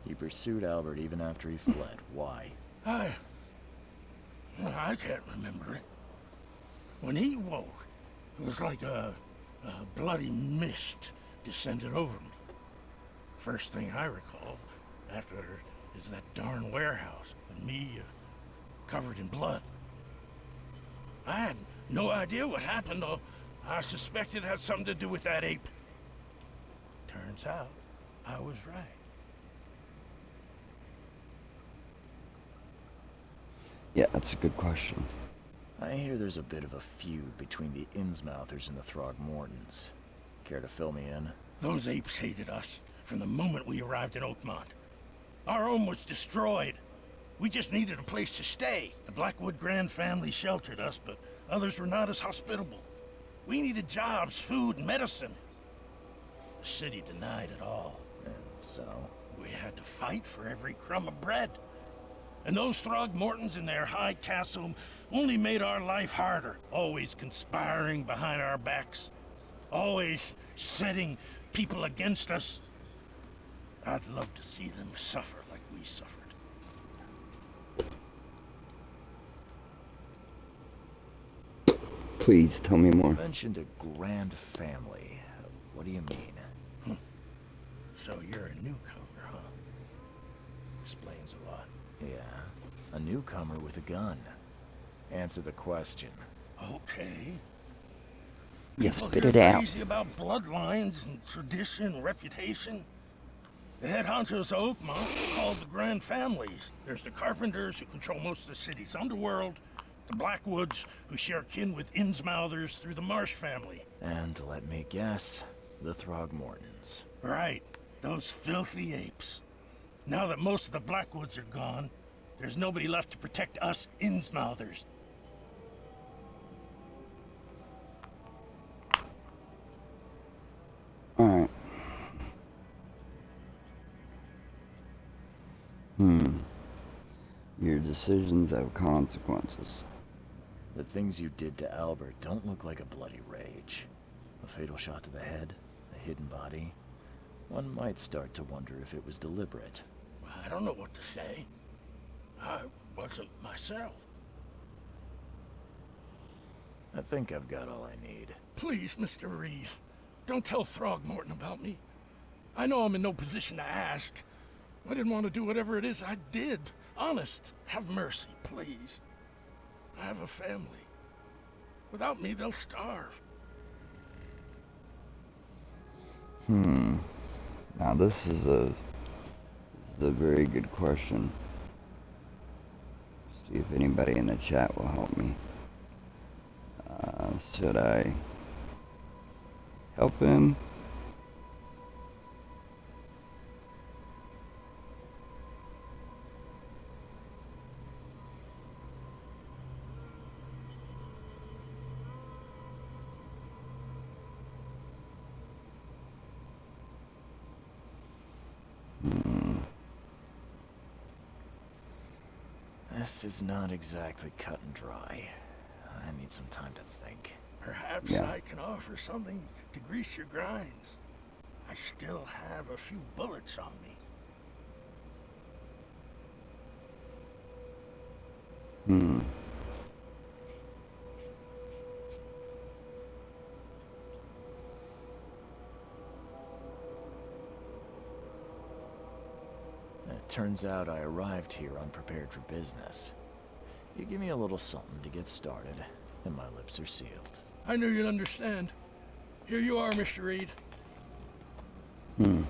He pursued Albert even after he fled. Why? I can't remember it. When he woke, it was like a bloody mist descended over me. First thing I recall after is that darn warehouse and me covered in blood. I had no idea what happened, though. I suspected it had something to do with that ape. Turns out, I was right. yeah, that's a good question. I hear there's a bit of a feud between the Innsmouthers and the Throgmortons. Care to fill me in? Those apes hated us from the moment we arrived in Oakmont. Our home was destroyed. We just needed a place to stay. The Blackwood Grand family sheltered us, but others were not as hospitable. We needed jobs, food, and medicine. The city denied it all. And so? We had to fight for every crumb of bread. And those Throgmortons in their high castle only made our life harder. Always conspiring behind our backs. Always setting people against us. I'd love to see them suffer like we suffered. Please tell me more. You mentioned a grand family. What do you mean? So you're a newcomer, huh? Explains a lot. Yeah, a newcomer with a gun. Answer the question. Okay. Yeah, People spit here it out. crazy about bloodlines and tradition and reputation. The head honchos of Oakmont are called the Grand Families. There's the Carpenters, who control most of the city's underworld. The Blackwoods, who share kin with Innsmouthers through the Marsh family. And let me guess, the Throgmortons. Right, those filthy apes. Now that most of the Blackwoods are gone, there's nobody left to protect us Innsmouthers. Alright. Your decisions have consequences. The things you did to Albert don't look like a bloody rage. A fatal shot to the head, a hidden body. One might start to wonder if it was deliberate. I don't know what to say. I wasn't myself. I think I've got all I need. Please, Mr. Reed, don't tell Throgmorton about me. I know I'm in no position to ask. I didn't want to do whatever it is I did. Honest, have mercy, please. I have a family. Without me, they'll starve. Now this is a very good question. See if anybody in the chat will help me. Should I help him? This is not exactly cut and dry. I need some time to think. Perhaps Yeah. I can offer something to grease your grinds. I still have a few bullets on me. It turns out I arrived here unprepared for business. You give me a little something to get started, and my lips are sealed. I knew you'd understand. Here you are, Mr. Reed. No.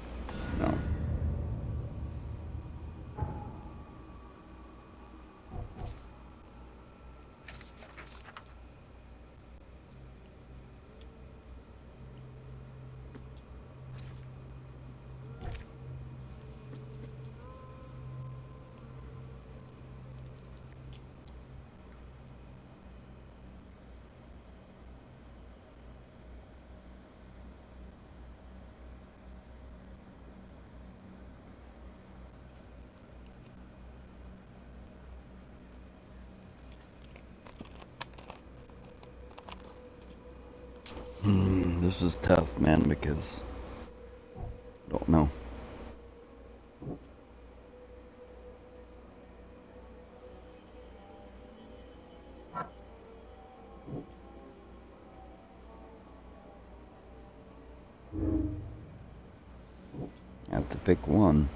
This is tough, man, because I don't know. I have to pick one.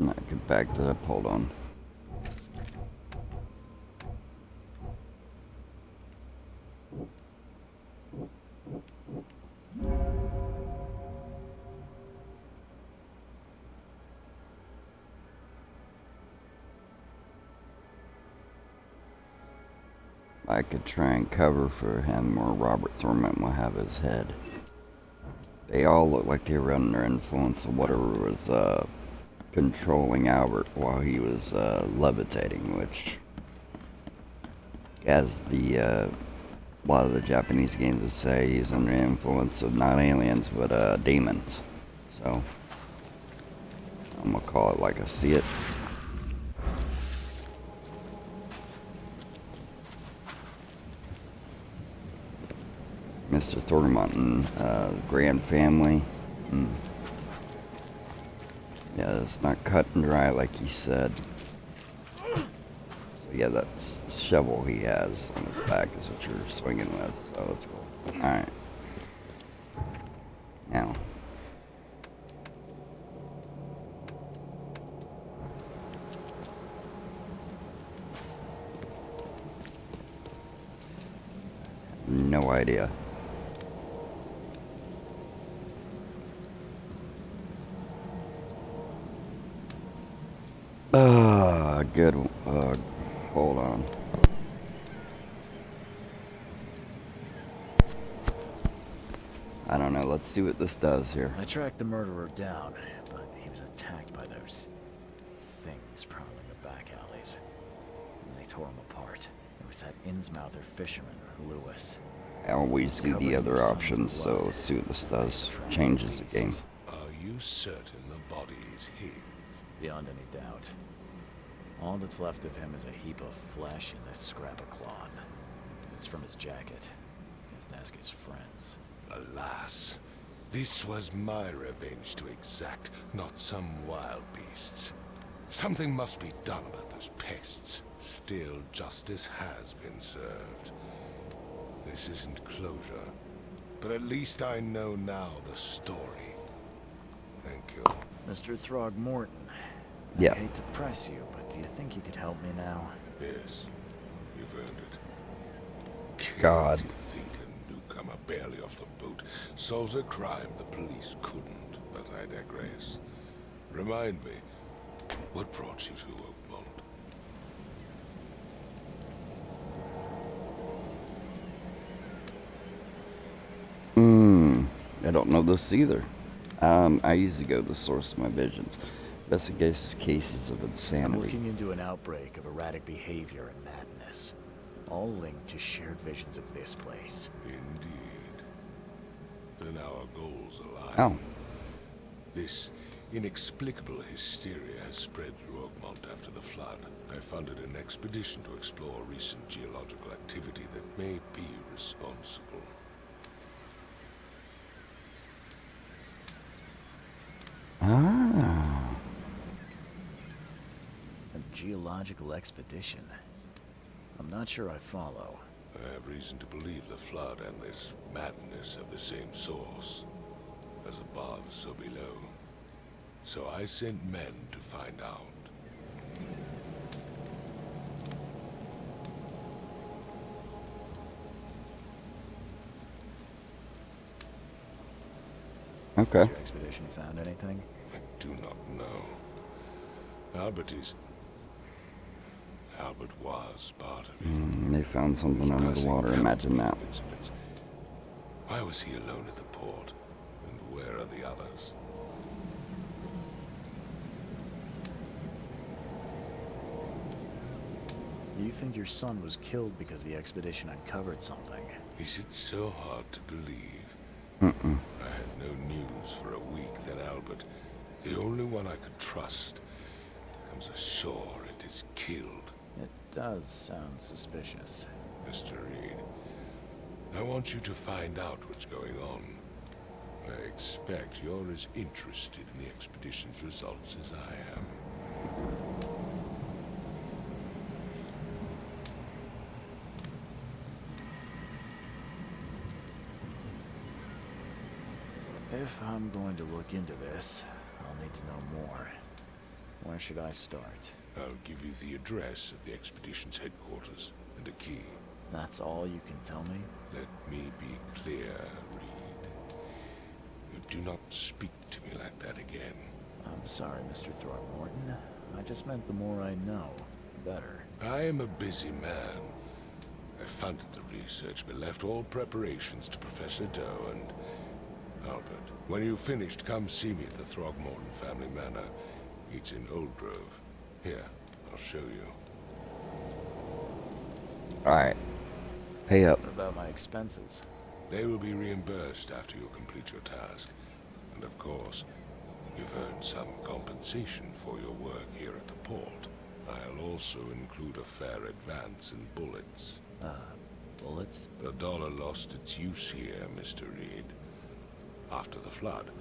I could back that up, hold on. I could try and cover for him, or Robert Thornton will have his head. They all look like they were under influence of whatever was controlling Albert while he was levitating, which, as the a lot of the Japanese games would say, he's under the influence of not aliens but demons. So I'm gonna call it like I see it. Mr. Thornton, grand family. Yeah, it's not cut and dry like he said. So yeah, that shovel he has on his back is what you're swinging with, so it's cool. Alright. Now. No idea. Good. Hold on. I don't know. Let's see what this does here. I tracked the murderer down, but he was attacked by those things prowling the back alleys. And they tore him apart. It was that Innsmouther fisherman, Lewis. I always do the other options, so let's see what this does. Changes the game. Are you certain the body is his? Beyond any doubt. All that's left of him is a heap of flesh and this scrap of cloth. It's from his jacket. He has to ask his friends. Alas, this was my revenge to exact, not some wild beast's. Something must be done about those pests. Still, justice has been served. This isn't closure, but at least I know now the story. Thank you. Mr. Throgmorton. Yeah. I hate to press you, but do you think you could help me now? Yes, you've earned it. God. To think a newcomer barely off the boat solves a crime the police couldn't, but I digress. Remind me, what brought you to Oakmont? I don't know this either. I usually go to the source of my visions. Investigates cases of I'm insanity. looking into an outbreak of erratic behavior and madness, all linked to shared visions of this place. Indeed. Then our goals align. Oh. This inexplicable hysteria has spread through Oakmont after the flood. I funded an expedition to explore recent geological activity that may be responsible. Ah. A geological expedition? I'm not sure I follow. I have reason to believe the flood and this madness have the same source. As above, so below. So I sent men to find out. Okay. Has your expedition found anything? I do not know. Albert was part of it. They found something under the water. Imagine that. Why was he alone at the port? And where are the others? You think your son was killed because the expedition uncovered something? Is it so hard to believe? I had no news for a week, then Albert, the only one I could trust, comes ashore and is killed. It does sound suspicious. Mr. Reed, I want you to find out what's going on. I expect you're as interested in the expedition's results as I am. If I'm going to look into this, I'll need to know more. Where should I start? I'll give you the address of the expedition's headquarters and a key. That's all you can tell me? Let me be clear, Reed. You do not speak to me like that again. I'm sorry, Mr. Throckmorton. I just meant the more I know, the better. I am a busy man. I funded the research, but left all preparations to Professor Doe and... Albert, when you've finished, come see me at the Throgmorton family manor. It's in Old Grove. Here, I'll show you. Alright. Pay up. What about my expenses? They will be reimbursed after you complete your task. And of course, you've earned some compensation for your work here at the port. I'll also include a fair advance in bullets. Bullets? The dollar lost its use here, Mr. Reed. After the flood,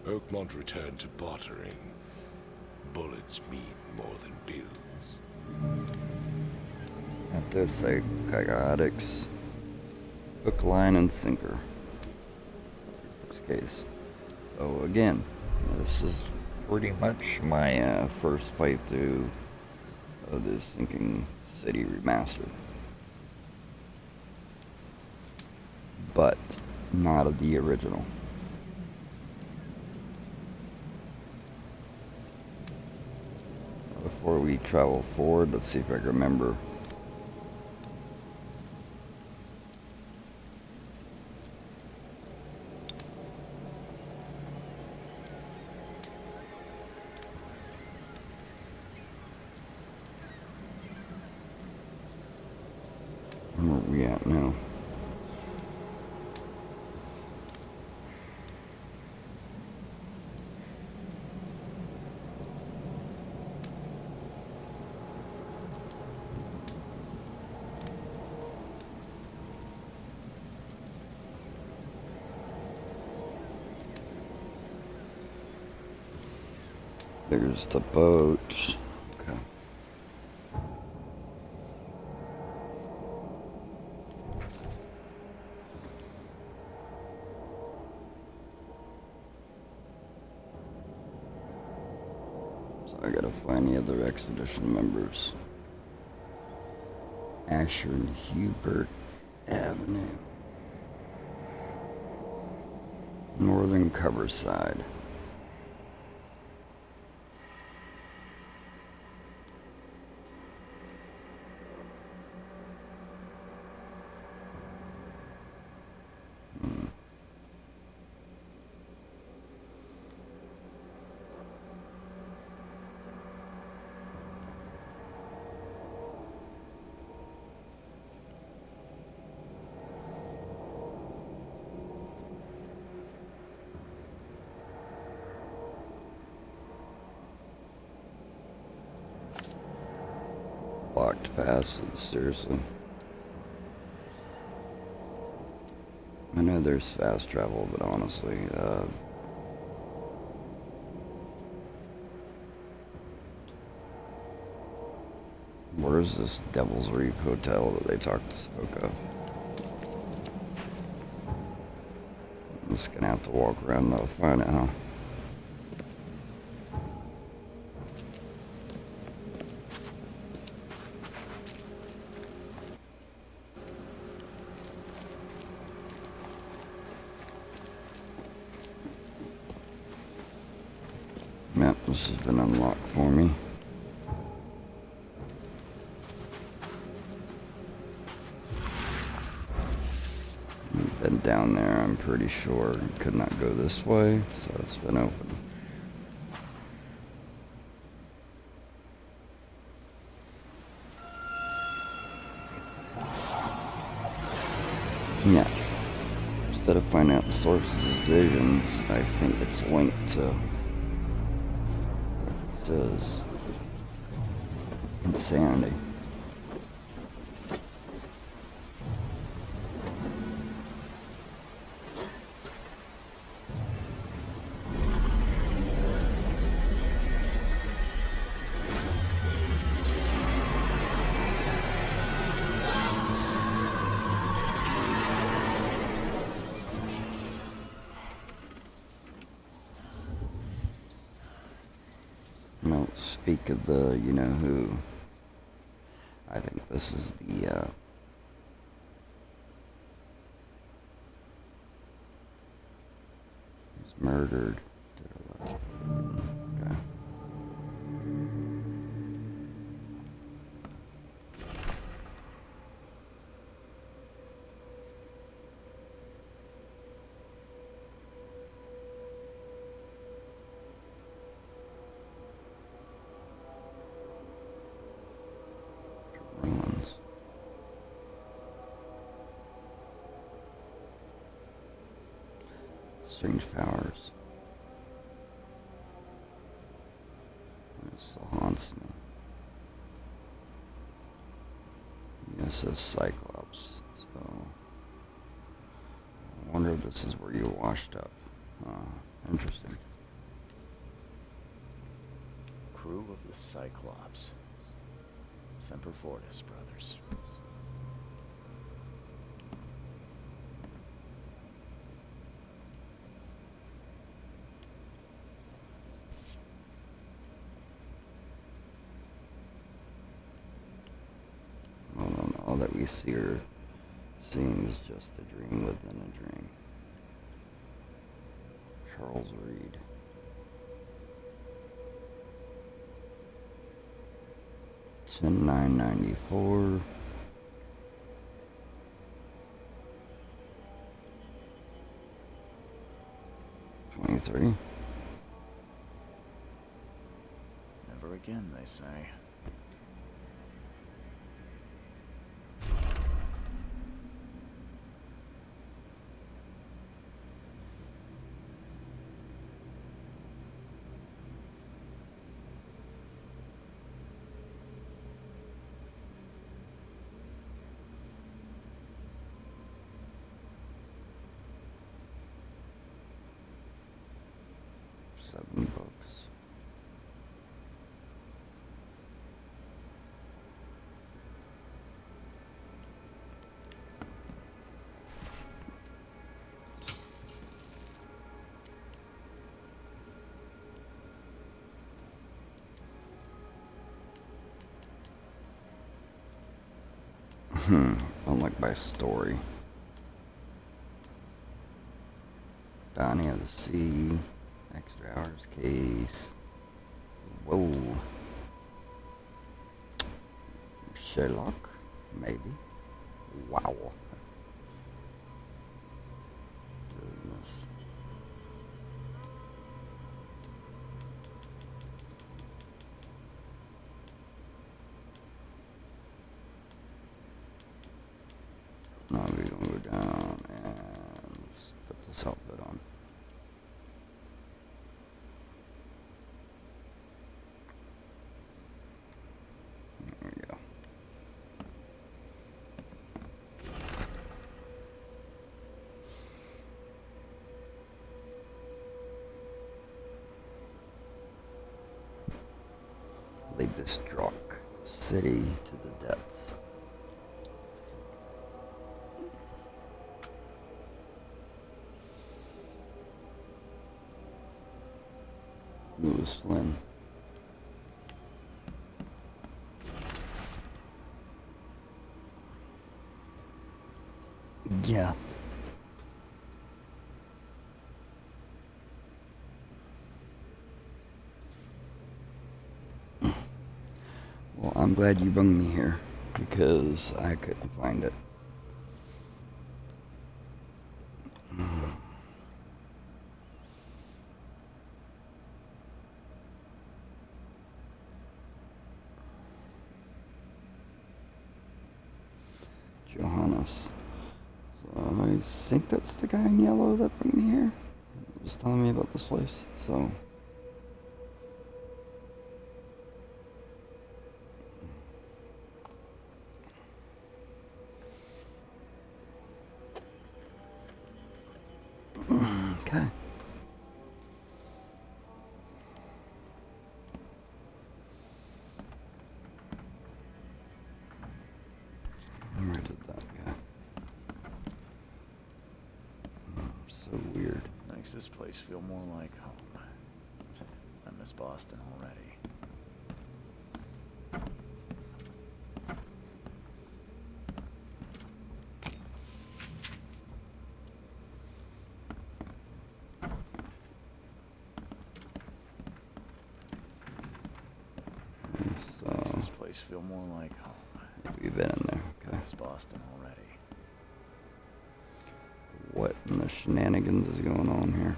Oakmont returned to bartering. Bullets mean more than bills. Have to say kygotics. Hook, line, and sinker. This case. So again, this is pretty much my first fight through this Sinking City Remastered. But not of the original. Before we travel forward, let's see if I can remember. Where are we at now? There's the boat. Okay. So I gotta find the other expedition members. Asher and Hubert Avenue. Northern Coverside. Locked fast, seriously. I know there's fast travel, but honestly, where's this Devil's Reef Hotel that they spoke of? I'm just gonna have to walk around to find it, huh? Yep, this has been unlocked for me. Been down there, I'm pretty sure. Could not go this way, so it's been open. Yeah. Instead of finding out the sources of visions, I think it's linked to, it says, insanity. No, speak of the, you know who. I think this is the, he's murdered. Okay. Ruins. Strange powers. This still haunts me. This is Cyclops, so I wonder if this is where you washed up. Interesting. Crew of the Cyclops. Semper Fortis, brothers. Well, all that we see or seems just a dream within a dream. Charles Reed. $9.94. $23. Never again, they say. $7. Unlike by story. Donnie of the Sea. Extra hours case. Whoa. Sherlock? Maybe. Wow. Goodness. Now we're gonna go down and let's put this outfit on. There we go. Lead this struck city to the depths. Lewis Flynn. Yeah. Well, I'm glad you brung me here because I couldn't find it. Johannes. So I think that's the guy in yellow that brought me here. He was telling me about this place, so... Okay. Where did that go? So weird. Makes this place feel more like home. I miss Boston already. Makes this place feel more like home. We've been in there. Okay. Miss Boston already. What in the shenanigans is going on here?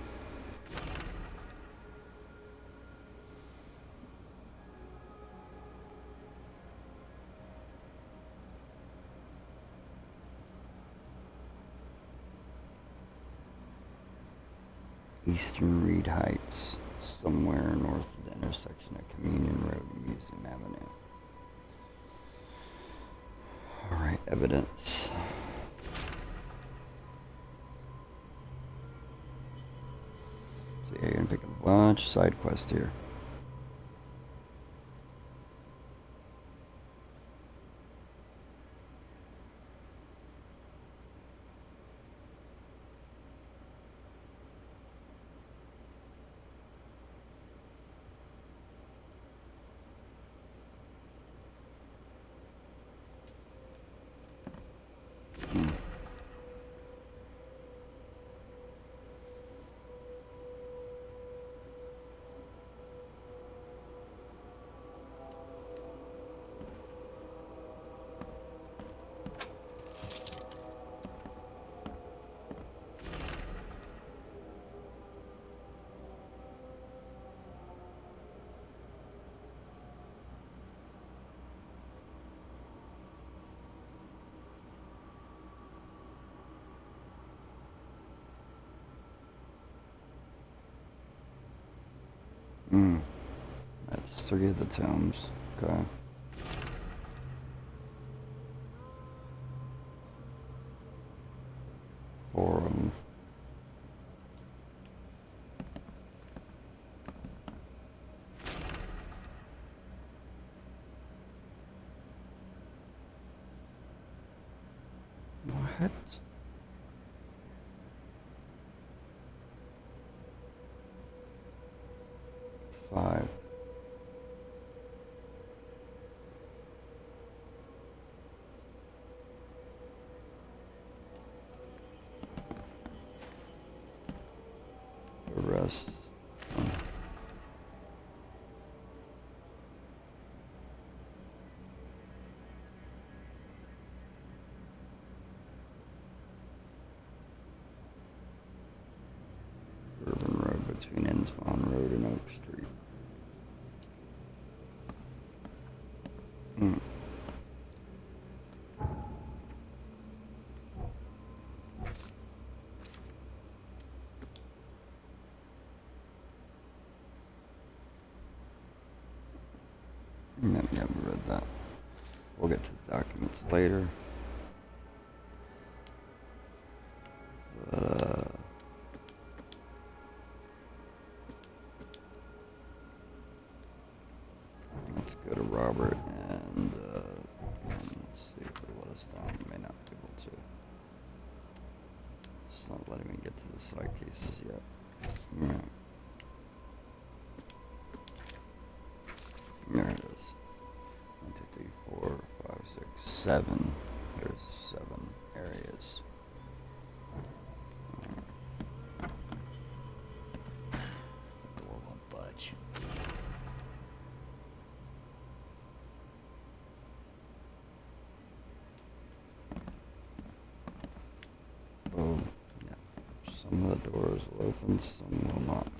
Eastern Reed Heights, somewhere north of the intersection of Communion Road and Museum Avenue. Alright, evidence. So yeah, you're gonna pick a bunch of side quests here. That's 3 of the tombs. Okay. Four of them. What? Five. The rest. Urban Road between Ensmont Road and Oak Street. Yep, we read that. We'll get to the documents later. Let's go to Robert and let's see if they let us down. We may not be able to. It's not letting me get to the side cases yet. Alright. There it is. 1, 2, 3, 4, 5, 6, 7. There's 7 areas. The door won't budge. Oh, yeah. Some of the doors will open, some will not.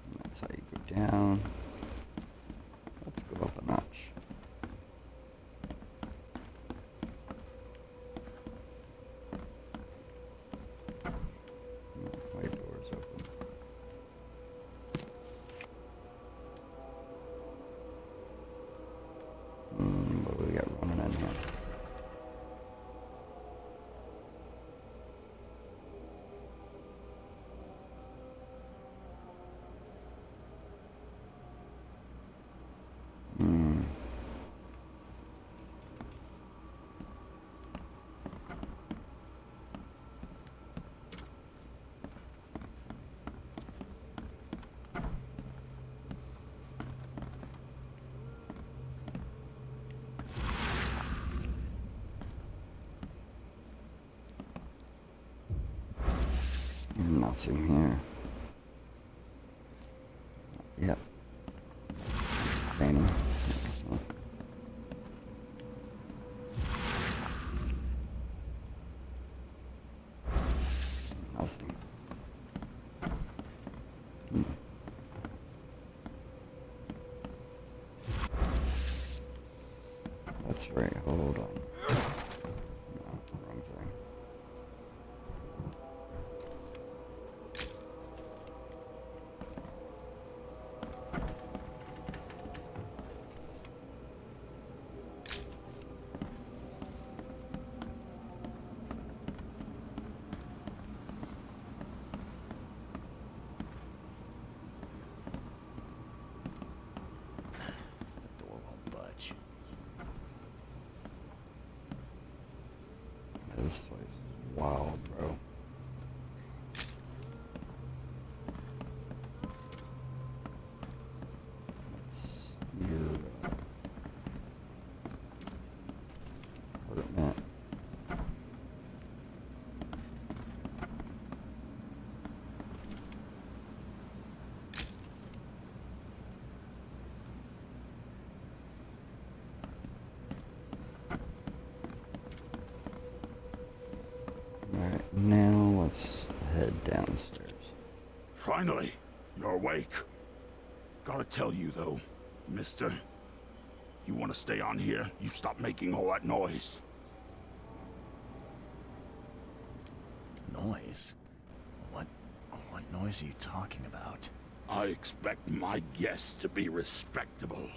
And that's how you go down. Let's go up a notch. Nothing here. Yep. Painting. Nothing. That's right, hold on. No, wrong thing. The door won't budge. This place is wild, bro. That's your apartment. Alright, now let's head downstairs. Finally, you're awake. Gotta tell you though, mister. You wanna stay on here, you stop making all that noise. Noise? What noise are you talking about? I expect my guests to be respectable.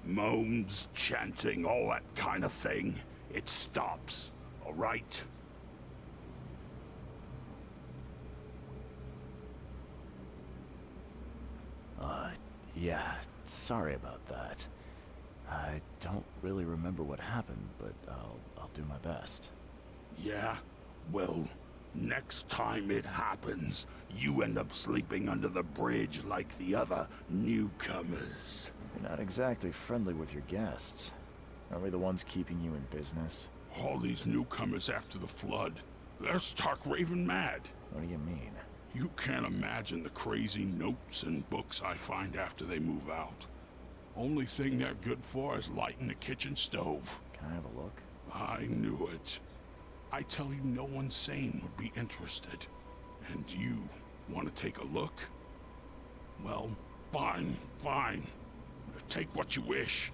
Moans, chanting, all that kind of thing. It stops, all right? Yeah, sorry about that. I don't really remember what happened, but I'll do my best. Yeah? Well, next time it happens, you end up sleeping under the bridge like the other newcomers. You're not exactly friendly with your guests. Are we the ones keeping you in business? All these newcomers after the flood, they're stark raving mad. What do you mean? You can't imagine the crazy notes and books I find after they move out. Only thing they're good for is lighting the kitchen stove. Can I have a look? I knew it. I tell you, no one sane would be interested. And you want to take a look? Well, fine, fine. Take what you wish.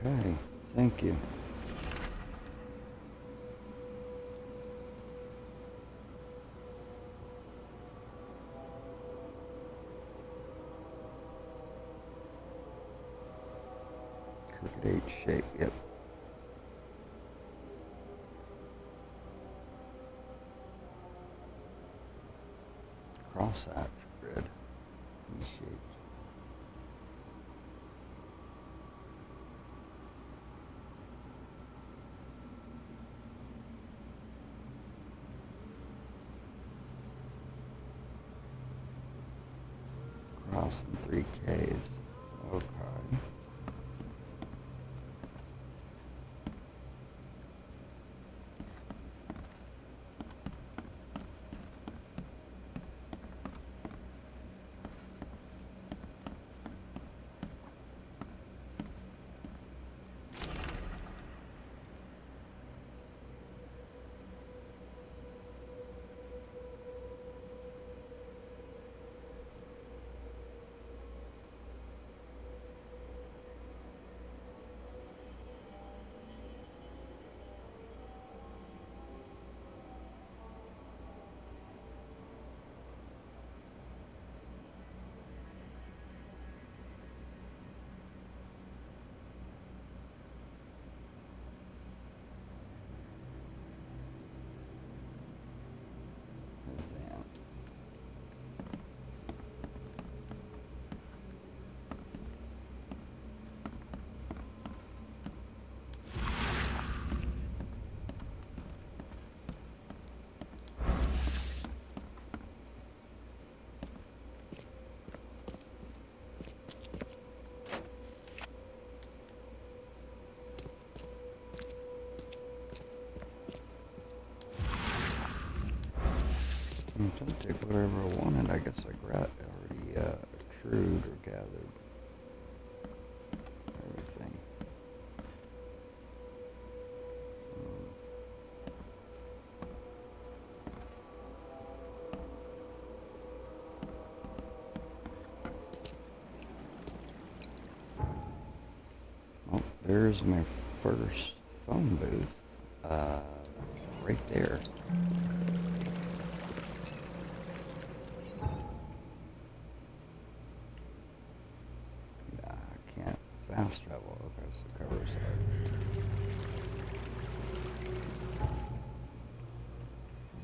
Okay, thank you. Crooked H shape, yep. Cross hatch grid, V-shaped. Cross in 3Ks. Okay. I'm trying to take whatever I wanted. I guess I already accrued or gathered everything. Oh, there's my first phone booth. Right there. I can't fast travel. Okay, so cover side.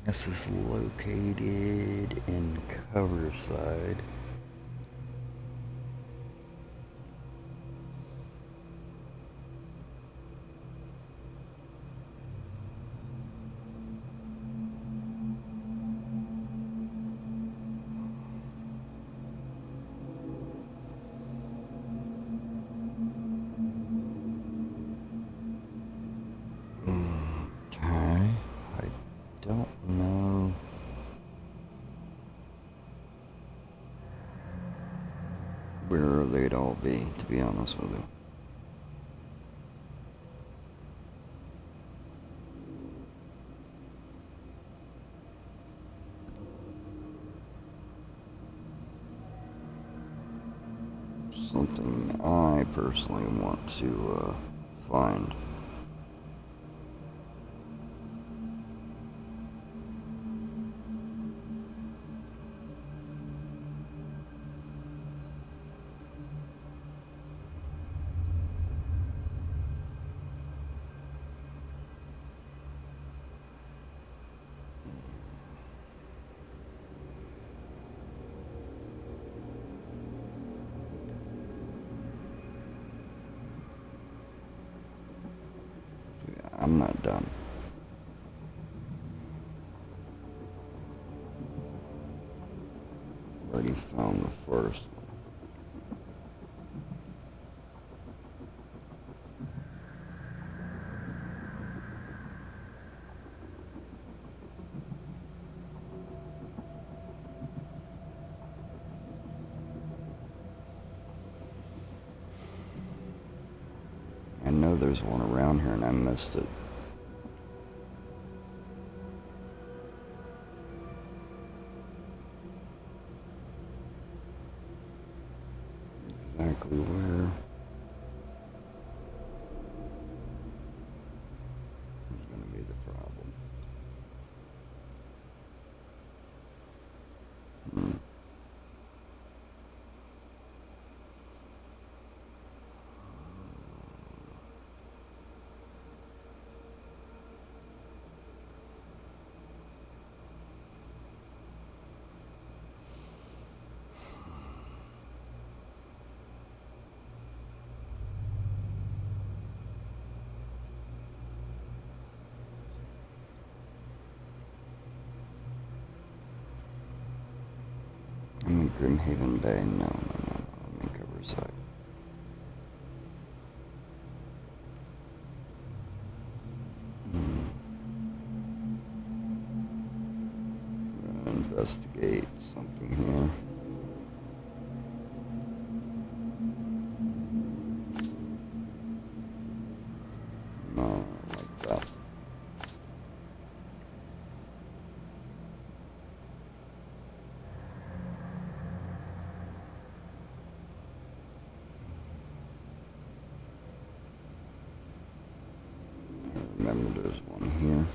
This is located in cover side. Where they'd all be, to be honest with you. Something I personally want to find. I'm not done. Already found the first one. I know there's one around here and I missed it. Exactly where is going to be the problem. I'm in Grimhaven Bay. No. I'm in Coverside. I'm gonna investigate something here. No, like that. Remember there's one here.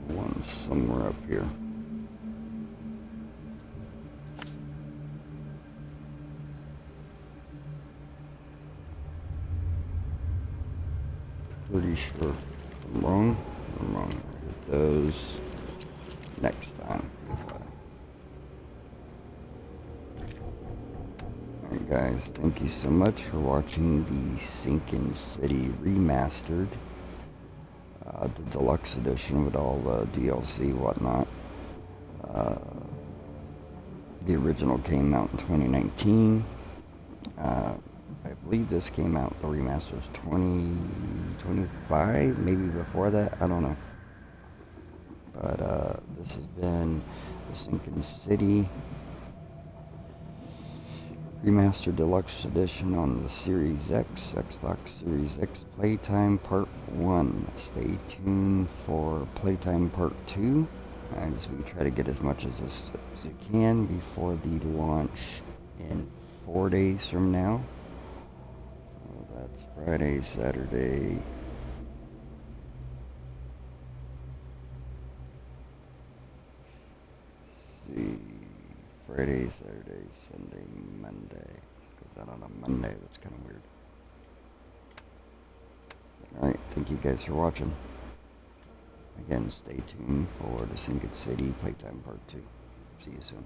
One somewhere up here. Pretty sure if I'm wrong. I'm wrong. Hit those next time. Alright guys, thank you so much for watching the Sinking City Remastered. The Deluxe Edition with all the DLC whatnot. The original came out in 2019. I believe this came out, the remaster's 2025, maybe before that, I don't know. But this has been the Sinking City Remastered Deluxe Edition on the Series X, Xbox Series X Playtime Part 1. Stay tuned for Playtime Part 2, as we try to get as much as we can before the launch in 4 days from now. Well, that's Friday, Saturday. See. Friday, Saturday, Sunday, Monday. Goes out on a Monday. That's kind of weird. Alright, thank you guys for watching. Again, stay tuned for the Sinking City Playtime Part 2. See you soon.